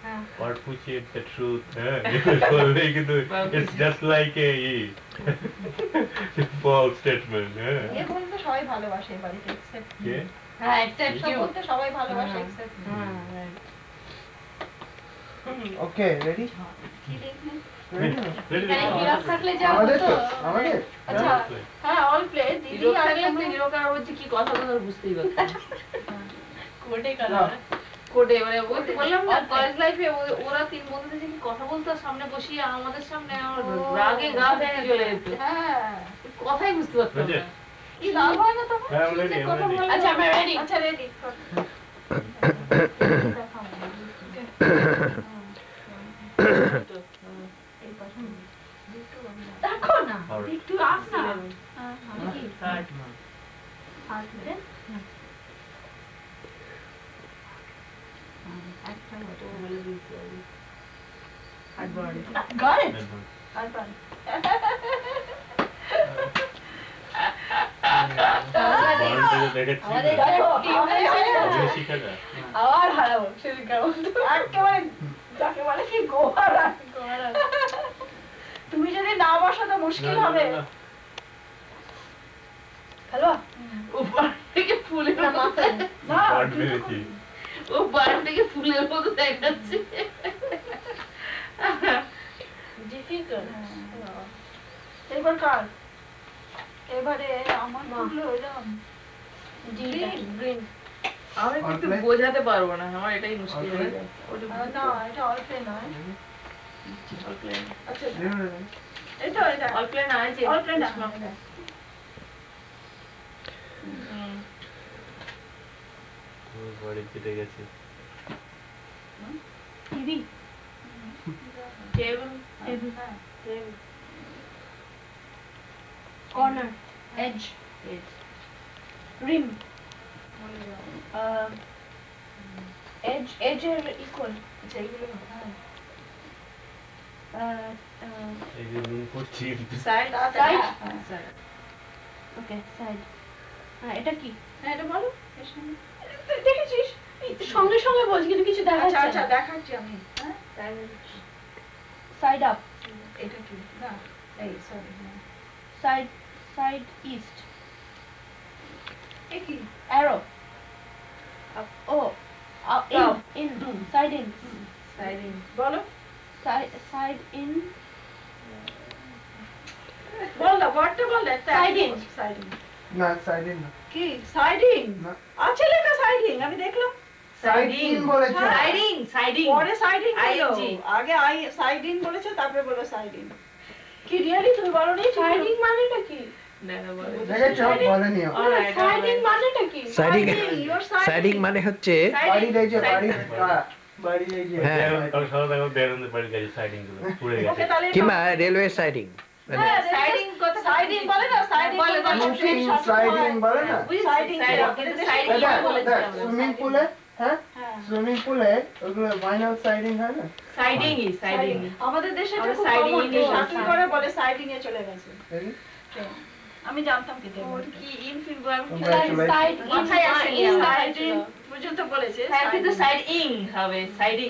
হ্যাঁ, or pushing the truth, হ্যাঁ, যেগুলো করলেই কিন্তু it's just like a false statement, হ্যাঁ। এ বলতে সবাই ভালোবাসে এই বাড়িতে except কে? হ্যাঁ এক্সেপ্ট সব ইউ বলতে সবাই ভালোবাসে except ওকে রেডি কি দেখলে Ready? মানে হিরো থাকলে যা আমাদের হতো তো আমাদের আচ্ছা হ্যাঁ অল প্লে দিদি হিরো আর থাকলে তুমি তো হিরো কার হচ্ছে কি কথা বলার বুঝতেই পারতাম কোটে না। কালার কোটে মানে ওই তো বললাম না কলেজ লাইফে ওরা তিন বন্ধু যে কি কথা বলতো সামনে বসিয়ে আমাদের সামনে আমার রাগে গা ভেঙে চলে যেত হ্যাঁ কথাই বুঝতে পারতাম বুঝে? না কি লাভ হয় না তখন হ্যাঁ, আমরা ready, আমরা ready। আচ্ছা আমরা রেডি আচ্ছা রেডি দেখো না আর একটু কাজ না Got it. বারণটা যে দেখাচ্ছি আমাদের না, টিম ওগুলো শিখে যা। আবার হারাবো সেদিন কেমন একেবারে যাকে বলে কি গোহারা তুমি যদি না বসো তো মুশকিল না, না, হবে না, হ্যালো উপর থেকে ফুলের না, মতো মাথায়। না বারণ মেরেছি। ও বাড়ি থেকে ফুলের মতো দেখাচ্ছে ডিফিকাল্ট এবার কার এবারে আমার ভুল হইলাম গ্রিন আমি কিন্তু All play? বোঝাতে পারবো না আমার এটাই মুশকিল All হয়ে play? যায় ওটা না এটা অল্প নয় আচ্ছা এটা এটা অল্প না আছে অল্প না ওর বাড়ি কেটে গেছে। টিভি টেবিল কর্নার এজ রিম এজ এজের ইকুয়াল আচ্ছা এগুলো এই যে নুন পড়ছি কিন্তু সাইড সাইড হ্যাঁ ওকে সাইড হ্যাঁ এটা কি হ্যাঁ এটা বলো এর সঙ্গে। তুই দেখেছিস এই তো সঙ্গে সঙ্গে বলছি কিন্তু কিছু আচ্ছা দেখাচ্ছে আচ্ছা না দেখাচ্ছি আমি হ্যাঁ সাইড আপ এটা কি না এই সরি সাইড সাইড ইস্ট এ কি arrow O in side in বলো side in বল না ওয়ার্ডটা বল একটা Side in. সাইড ইন না সাইডিং না কি সাইডিং না। আছে লেখা সাইডিং আমি দেখলাম সাইডিং বলেছে সাইডিং পরে সাইডিং বলো ING আগে সাইডিং বলেছে তারপরে বলো সাইডিং কি রিয়ালি তুমি বলো নি সাইডিং মানেটা কি? দেখেছো বলেনি ও। সাইডিং মানেটা কি? সাইডিং মানে হচ্ছে বাড়ি এই যে বাড়ি বাড়ি এই যে হ্যাঁ। কারণ সবাই দেখো বেরোতে পারি গেছে সাইডিং গুলো পুড়ে ওকে গেছে তাহলে কিংবা রেলওয়ে সাইডিং মানে সাইডিং কথা সাইডিং বলে না সাইডিং বলে, বলে। মুভিং সাইডিং বলে না সাইডিং সুইমিং পুলে হ্যাঁ সুইমিং পুলে ওগুলো ভাইনাল সাইডিং হয় না সাইডিং আমাদের দেশে এটা আমরা খুব siding common, এ শাটল করে বলে সাইডিং এ চলে গেছে এই, আমি জানতাম কি ওর কি ইন ফিল্ম Congratulations. সাইড মাথায় আসেনি আমার। সাইডিং পর্যন্ত বলেছে কিন্তু সাইডিং হবে সাইডিং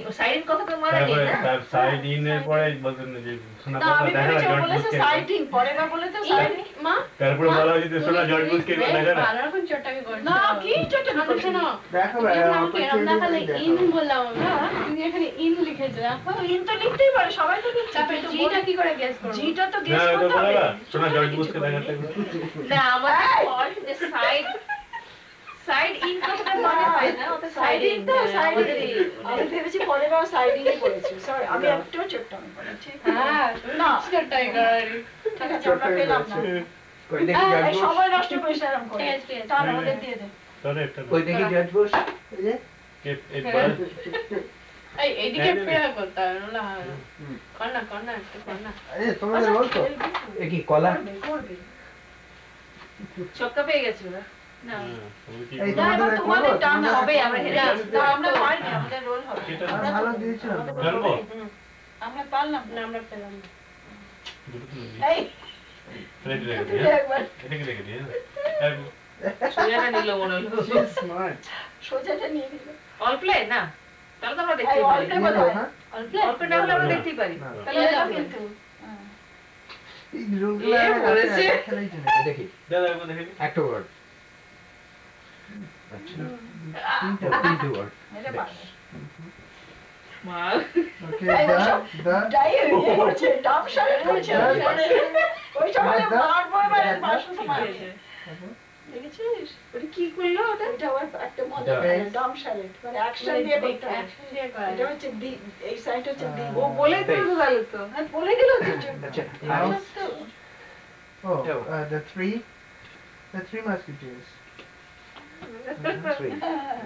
কথাটা মনে নেই তারপরে না তার সাইড ইনের পরে বলতেন যে সোনা না কথা আমি দেখা ভেবেছি ও জর্জ বলেছে বুশকে সাইডিং পরে না বলে তো সাইডিং মা তারপরে বলা হয়েছে যে সোনা জর্জ বুশকে দেখা না ভালো রকম চটটাকে করছো না কি চটে না শোনো দেখো তুমি আমাকে এরম দেখালে opportunity ইন দেখো। বললাম না তুমি এখানে ইন লিখেছো দেখো ইন তো লিখতেই পারে সবাই তো লিখছে তারপরে জিটা কি করে গেস করব? জিটা তো না গেস এটা করতে বলা হবে না সোনা জর্জ বুশকে দেখাতে না আমাদের বল যে সাইড ইন কথাটা মনে হয় না ওটা সাইডিং সাইডিং তো সাইডিং আমি ভেবেছি পরে বা সাইডিং এ পড়েছি সরি আমি একটু চটটা আমি বলেছি হ্যাঁ না চটটাই করি ঠিক আছে আমরা পেলাম না কই দেখি এই জর্জ বুশ সময় নষ্ট করিস না এরকম করে ঠিক আছে, ঠিক আছে। তাহলে আমাদের দিয়ে দে তাহলে একটা কই দেখি জর্জ বুশ এই যে একবার এই এদিকে হ্যাঁ, ফেরা করতে হবে না হবে না কর্না একটু কর্না এই তোমাদের বল তো এ কি কলা করবে ছক্কা পেয়ে গেছে ওরা না এই না এবার তোমাদের তোমাদের করবো? টান তোমাদের হবে আমরা হেরে করবো? যাচ্ছি আমরা পারিনি আমাদের রোল হবে এটা আমরা ভালো দিয়েছিলাম তো। জানবো আমরা পারলাম না আমরা পেলাম না দুটো তো নেই এই রেডি রেখে তুই দিই একবার এটাকে রেখে দিই সোজাটা নিল মনে হলো She's smart. সোজাটা নিয়ে নিল অল প্লে না তাহলে তো আমরা দেখতেই এই পারি অল্পে Yellow, কোথায় হ্যাঁ? অল্পে অল প্লে না হলে আমরা দেখতেই পারি না। তাহলে এলো যাবে কিন্তু হ্যাঁ। এই রুলগুলো এ আমার বলেছে। কাছে খেলেই জানি। দেখি দাদা একবার দেখে দিই একটা ওয়ার্ড আচ্ছা তিনটে ওয়ার্ড এটা পাস মা Okay, এই the ডাই হচ্ছে ডাম শার্ট হচ্ছে ওই সময় মারবো এবারে পাঁচশো সময় আছে দেখেছিস ওটা কি করলো ওটা এটা ওর একটা মজা ডাম শার্ট মানে অ্যাকশন দিয়ে করতে হয় অ্যাকশন দিয়ে করে এটা হচ্ছে ডি এই সাইড হচ্ছে ডি ও বলেই তো ভালো তো হ্যাঁ বলে দিল কিছু আচ্ছা House. তো Oh, Go. the three musketeers. Three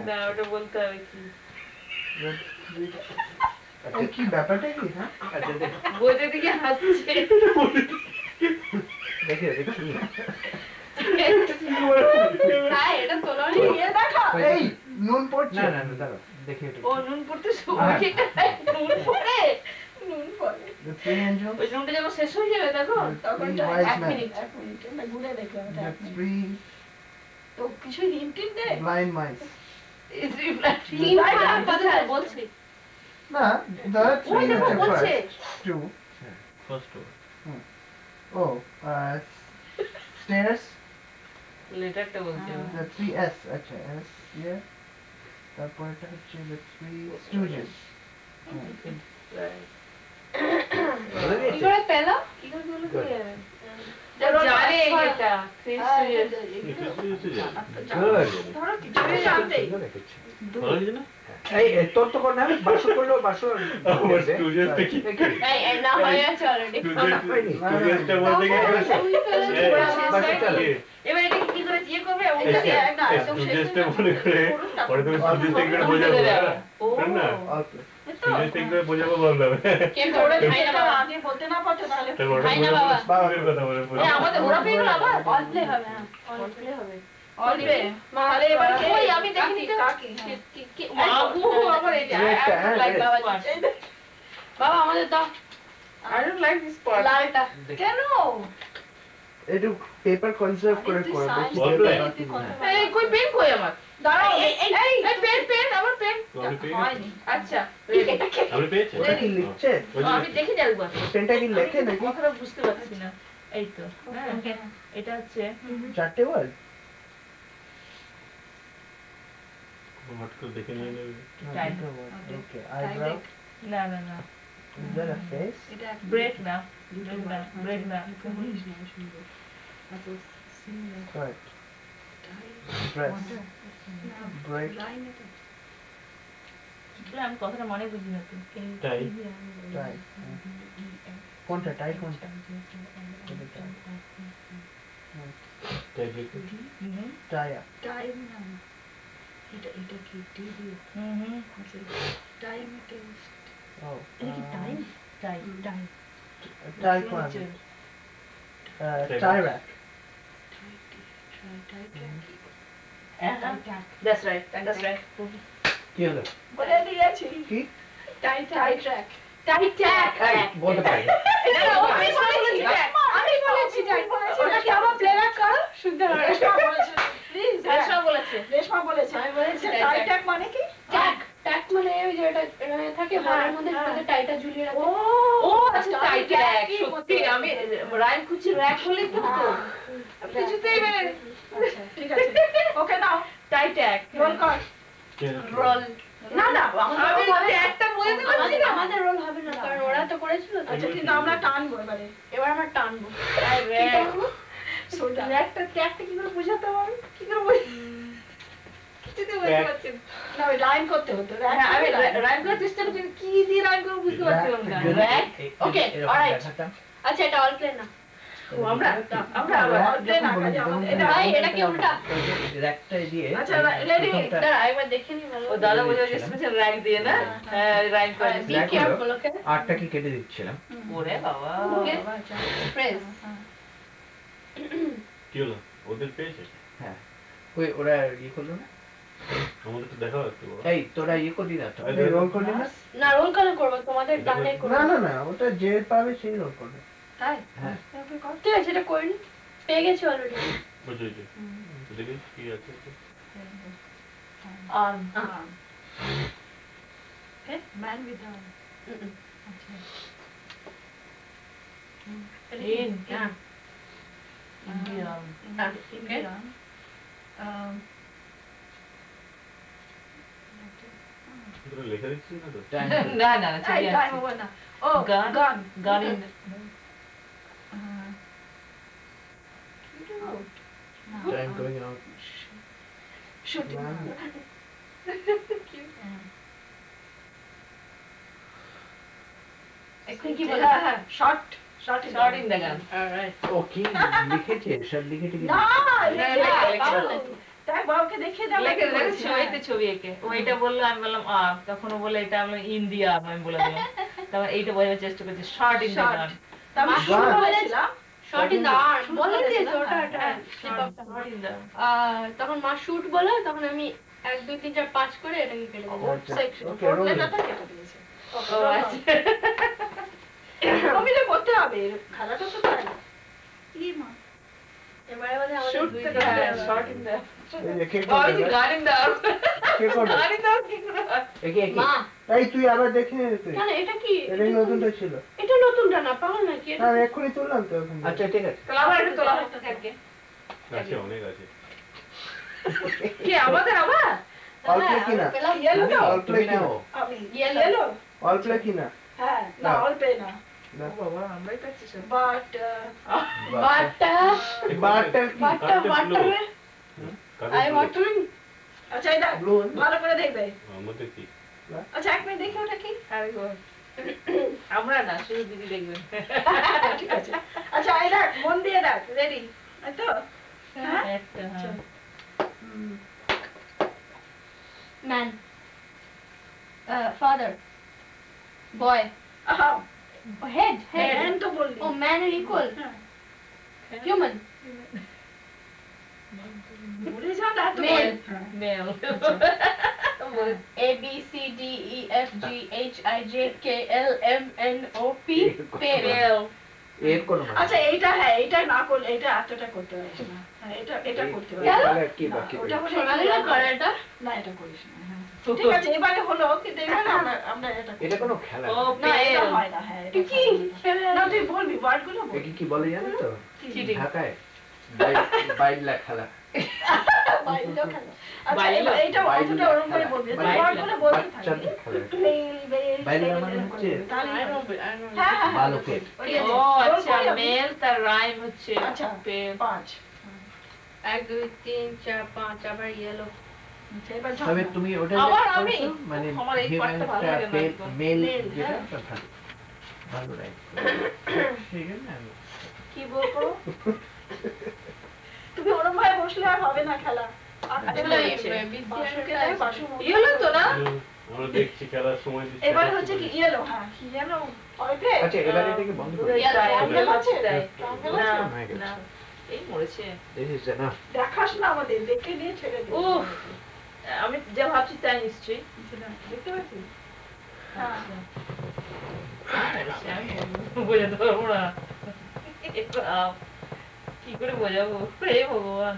না ওটা বলতে হবে কি The three. এই কি ব্যাপারটা কি হ্যাঁ আচ্ছা দেখি বইটা দিকে হাসছে দেখি দেখি হ্যাঁ এটা তোলো নি এ দেখা এই নুন পড়ছে না না না দাঁড়াও দেখি এটা ও নুন পড়তে সময় নুন পড়ে নুন পড়ে the three angels ওই নুনটা যখন শেষ হয়ে যাবে দেখো the তখন three তো wise এক men মিনিট আমরা ঘুরে দেখলাম এটা the এক মিনিট। three তো কিছু হিন্ট দে blind mice তিন খারাপ কথা বলছি না the ওই three দেখো হচ্ছে বলছে first two first oh stairs লেটারটা বলছে ও। the three S আচ্ছা S here তারপর এটা হচ্ছে the three stooges কি করে পেলো কি করে বলো তো Good. জানে এটা হ্যাঁ, Good. ধরো কিছু জানতেই ভালো হয়েছে না এই তোর তো কোন নাম বাসু করলো বাসু আমার স্টুডিওতে কি এই না হয়ে আছে অলরেডি স্টুডিওটা বলতে গিয়ে এবার এটা কি করে ইয়ে করবে এটা দিয়ে না একদম শেষ স্টুডিওটা মনে করে পরে তুমি স্টুডিওতে করে বোঝাবো ও না অল্প স্টুডিওতে করে বোঝাবো বললাম কে ওরা করে খাই না বাবা আগে বলতে না পারতো তাহলে তারপর খাই না বাবা। স্টুডিওর কথা বলে এ আমাদের ওরা পেয়ে গেল আবার অল প্লে হবে হ্যাঁ অল প্লে হবে অল্পে তাহলে এবার কে? ওই আমি দেখিনি তো কাকি, হ্যাঁ। বাবু আবার এই Red-টা, হ্যাঁ, লাইক red. বাবা বাবা আমাদের দাও I don't like this part. লালটা কেন একটু পেপার কনজার্ভ করে তুই করে science বেশি বলবে? paper তুই কিনবি না। কত এই কই পেন কই আমার দাঁড়াও এই পেন আমার পেন আপনি পেয়ে হয়নি আচ্ছা আপনি পেয়েছেন ওটা কি লিখছে আমি দেখি না একবার পেনটা কি লেখে নাকি কথাটা বুঝতে পারছি না এই তো হ্যাঁ এটা হচ্ছে চারটে ওয়ার্ড হট করে দেখে নিয়ে নেবে Time. ওকে আইব্রাউ না না না ইজ দ্যাট আ ফেস এটা ব্রেক না ব্রেক না কারেক্ট Press. Break. আমি কথাটা মনে বুঝি না তো তাই Tie. কোনটা টাই কোনটা? তাই কি Tie up. টাইম না এটা কি টি দিয়ে আচ্ছা টাইম টেস্ট Oh. এটা কি time tie tie Tie one. Tie rack. That's right কি হলো? বলে দিয়েছি কি? টাই ট্র্যাক টাই ট্যাক এই, বলতে পারি না। আমি বলেছি টাই ওটা কি আবার প্লে ব্যাক কর শুনতে হবে রেশমা বলেছে প্লিজ রেশমা বলেছে রেশমা বলেছে আমি বলেছি টাই ট্র্যাক মানে কি ট্যাক ট্যাক মানে ওই যে এটা থাকে বলের মধ্যে সাথে টাইটা ঝুলিয়ে রাখে ও আচ্ছা টাই ট্যাগ সত্যি আমি রাইম খুঁজছি র‍্যাক বলেই তো কিছুতেই মানে আচ্ছা ঠিক আছে ওকে নাও টাই ট্যাগ রোল কর রোল না না আমি ট্যাগটা বলতে পারছি না আমাদের রোল হবে না কারণ ওরা তো করেছিল তো। আচ্ছা কিন্তু আমরা টানবো এবারে এবার আমরা টানবো সোজা একটা ট্যাগটা কি করে বোঝাতে হবে কি করে বুঝ কিছুতেই বুঝতে পারছি না না ওই লাইন করতে হতো হ্যাঁ, আমি রাইম করার চেষ্টা করছি কি দিয়ে রাইম করব বুঝতে পারছিলাম না র‍্যাক ওকে অলরাইট আচ্ছা এটা অল প্লে না আমরা অল্পে না কাজে আমাদের এটা ভাই এটা কি উল্টা র্যাকটা দিয়ে আচ্ছা, ready? প্রথমটা দাঁড়া একবার দেখে নি ভালো ও দাদা বলে যে স্পেশাল র‍্যাক দিয়ে না হ্যাঁ রাইম করে বি rack কেয়ারফুল হলো, ওকে আটটা কি কেটে দিচ্ছিলাম। ওরে বাবা ওকে প্রেস কি হলো ওদের পেয়েছে হ্যাঁ ওই ওরা ইয়ে করলো না? আমাদের তো দেখা একটু এই তোরা ইয়ে করলি না তো? এই রোল করলি না? না রোল কল করব তোমাদের ডানে করব না না না ওটা যে পাবে সেই রোল করবে। তাই হ্যাঁ ওকে কর ঠিক আছে এটা করিনি পেয়ে গেছি অলরেডি বুঝছি দেখি কি আছে আর ওকে ম্যান উইথ আচ্ছা ইন ইন্ডিয়া ইন্ডিয়া তোরা লেখা দিচ্ছিস না তো না না না ছবি এই টাইম আছে ওভার না ও gun gun gun in time going out shooting এখন কি বলে short short short in the gun all right ও কি লিখেছে সব লিখেছে কি? না লেখা। তাই বাবাকে দেখিয়ে দাও লেখে ছবিতে ছবি এঁকে ও এটা বললো আমি বললাম তখন ও বলে এটা আমি ইন্ডিয়া আমি বলে দিলাম তারপর এইটা বোঝার চেষ্টা করছি শর্ট ইন দ্য Short. গান আমি শুরু বলেছিলাম শর্ট ইন দা আর্ম বলে দিয়েছে ওটা slip up short in the তখন মা শুট বলে তখন আমি 1 2 3 4 5 করে এটাকে কেটে দিলাম আচ্ছা, section okay, fourth roll it. লেটারটা কেটে দিয়েছে ও আচ্ছা কমিলে করতে হবে খেলাটা তো তাই কি মা এবারে বলে আমাদের শুট দুই থেকে শর্ট ইন দ্য এই যে কে ও করবে? গান ইন দ্য কে করবে? গান ইন দ্য কি করে একে মা এই তুই আবার দেখে নে তুই। কেন এটা কি এটা নতুনটা ছিল। এটা নতুনটা না পাগল নাকি এটা আমি এক্ষুনি তুললাম তো এখন। আচ্ছা ঠিক আছে। তাহলে আবার একটু তোলা হতো থাকে আছে অনেক আছে কি আমাদের আবার অল প্লে কিনা? পেলাম ইয়েলো তো অল প্লে কিনা? আমি Yellow. ইয়েলো অল প্লে কিনা? হ্যাঁ না না। অল্পে না না। বাবা আমরাই পাচ্ছি সব বাট বাটা বাটার কি? বাটা বাটা আই ওয়াটারিং আচ্ছা এটা ব্লু ভালো করে দেখবে আমাদের কি আচ্ছা এক মিনিট দেখি ওটা কি আরে গো আমরা না শুধু দিদি দেখবেন ঠিক আছে আচ্ছা এই দেখ মন দিয়ে দেখ রেডি এই তো হ্যাঁ একটা হ্যাঁ ম্যান ফাদার বয় আহা হেড হ্যাঁ হেড তো বললি ও ম্যান এর ইকুয়াল হ্যাঁ। হিউম্যান ভুলে যাও না তো Male. Male A B C D E F G H I J K L M N O P পেল এর কোন মানে? আচ্ছা এইটা হ্যাঁ এইটা না করলে এটা এতটা করতে হবে না হ্যাঁ এটা এটা করতে হবে কেন? তাহলে কি না, বাকি? ওটা হলে সোনালিরা করে এটা না এটা করিস না হ্যাঁ। ঠিক আছে এবারে হলো কিন্তু এবারে আমরা এটা এটা কোনো খেলা ও না। না এটা পেল হয় না হ্যাঁ এটা কি না তুই বলবি ওয়ার্ড গুলো বল একে কি বলে জানো তো? চিটিং ঢাকায় বাইলা খেলা। বাইরেও খেলো আচ্ছা বাইরেও? এইটা অতটা ওরকম করে বলবি তুই ওয়ার্ড গুলো বলতে থাকবি বাচ্চাদের খেলা। বেল বেল বাইরে বেল, মানে বেল হচ্ছে করে। তাহলেই I হবে। know I know হ্যাঁ হ্যাঁ বালকের। ঠিক আছে। ও আচ্ছা মেল তার রাইম হচ্ছে আচ্ছা পেল 5 1 2 3 4 5 আবার ইয়েলো। এবার তবে তুমি ওটা আবার যে আমি? করছো, মানে আমার এই পার্টটা ভালো লাগে না একদম। মেল Male, যেটা হ্যাঁ। ওটা ভালো ভালো রাইট ঠিক আছে না কি বলবো তুমি ওরম ভাবে বসলে আর হবে না খেলা আসলে বাসনকে দেয়, বাসন মজতে ইয়েলো তো না? আমরা দেখছি খেলার সময় দিচ্ছি। এবার হচ্ছে কি ইয়েলো হ্যাঁ কি জানো অল্পে আচ্ছা এবারে এটাকে বন্ধ করো ট্রায়াঙ্গেল আছে ট্রায়াঙ্গেল না, আছে হয়ে গেছে না। এই মরেছে। দিস ইজ এনাফ দেখাস না আমাদের দেখে নিয়ে ছেড়ে দিই উফ, আমি যা ভাবছি তাই নিশ্চয়ই। দেখতে পাচ্ছিস হ্যাঁ আমি বোঝাতে পারবো না। কি করে বোঝাবো? হে ভগবান।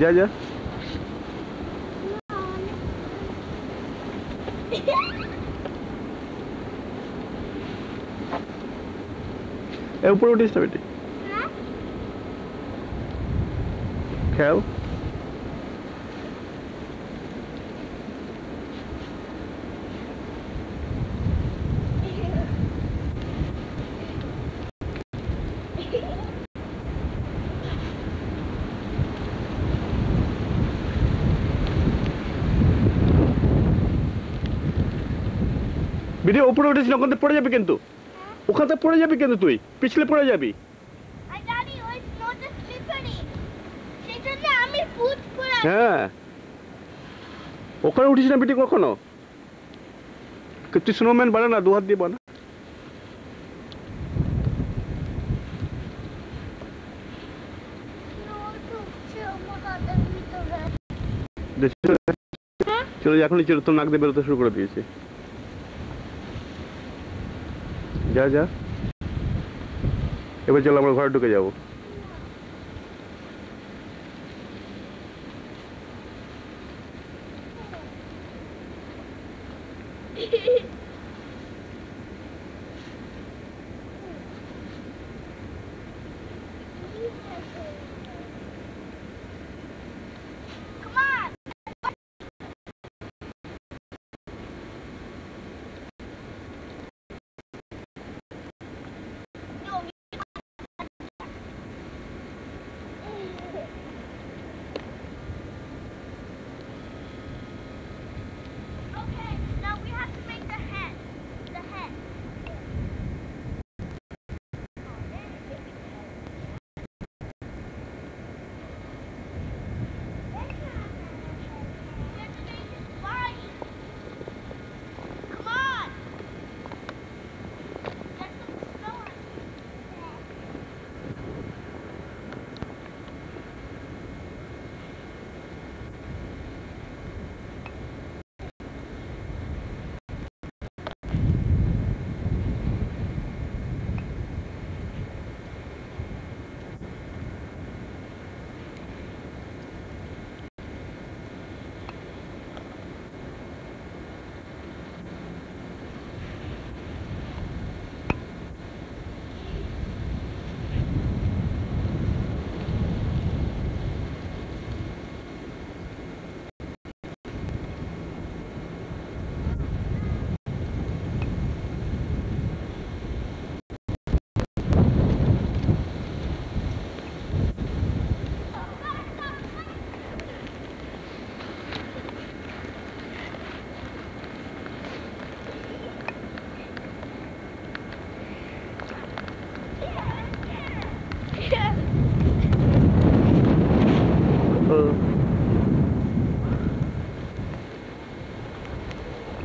যা যা উপরে উঠিস না বেটি খেয়াল বেটি উপরে উঠেছিস ওখান থেকে পড়ে যাবি কিন্তু ওখান থেকে পড়ে যাবি কিন্তু তুই পিছলে পড়ে যাবি হ্যাঁ ওখানে উঠিস না বেটি কখনো তুই স্নোম্যান বানা না 2 হাত দিয়ে বানা চলো এখনই চলো তোর নাক দিয়ে বেরোতে শুরু করে দিয়েছে যা যা এবার চলো আমরা ঘরে ঢুকে যাবো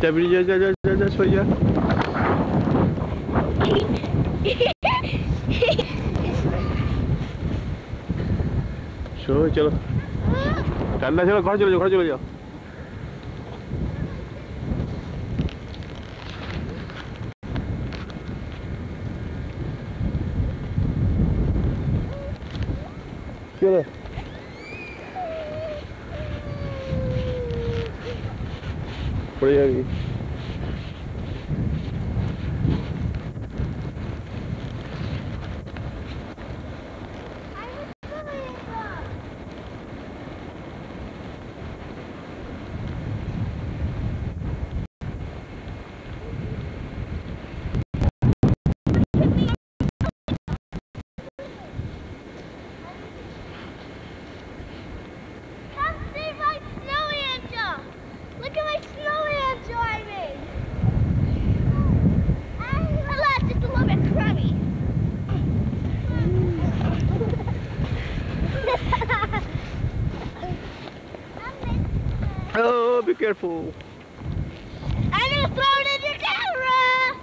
चाबी जा जा जा जा जा सो जा सो चलो ठंडा चलो घर चले जाओ चलो पड़ जाएगी Oh, be careful. I'm gonna throw it in your camera!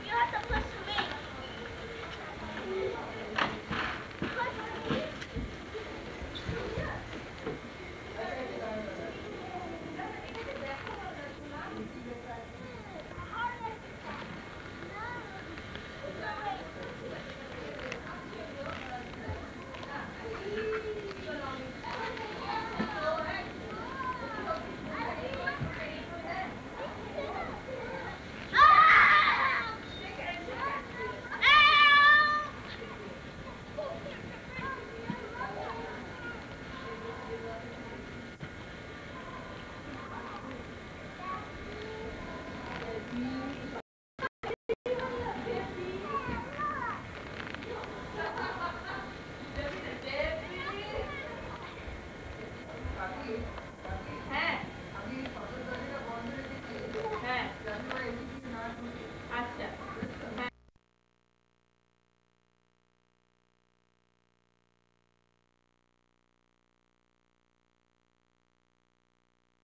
You have to push me. Thank you.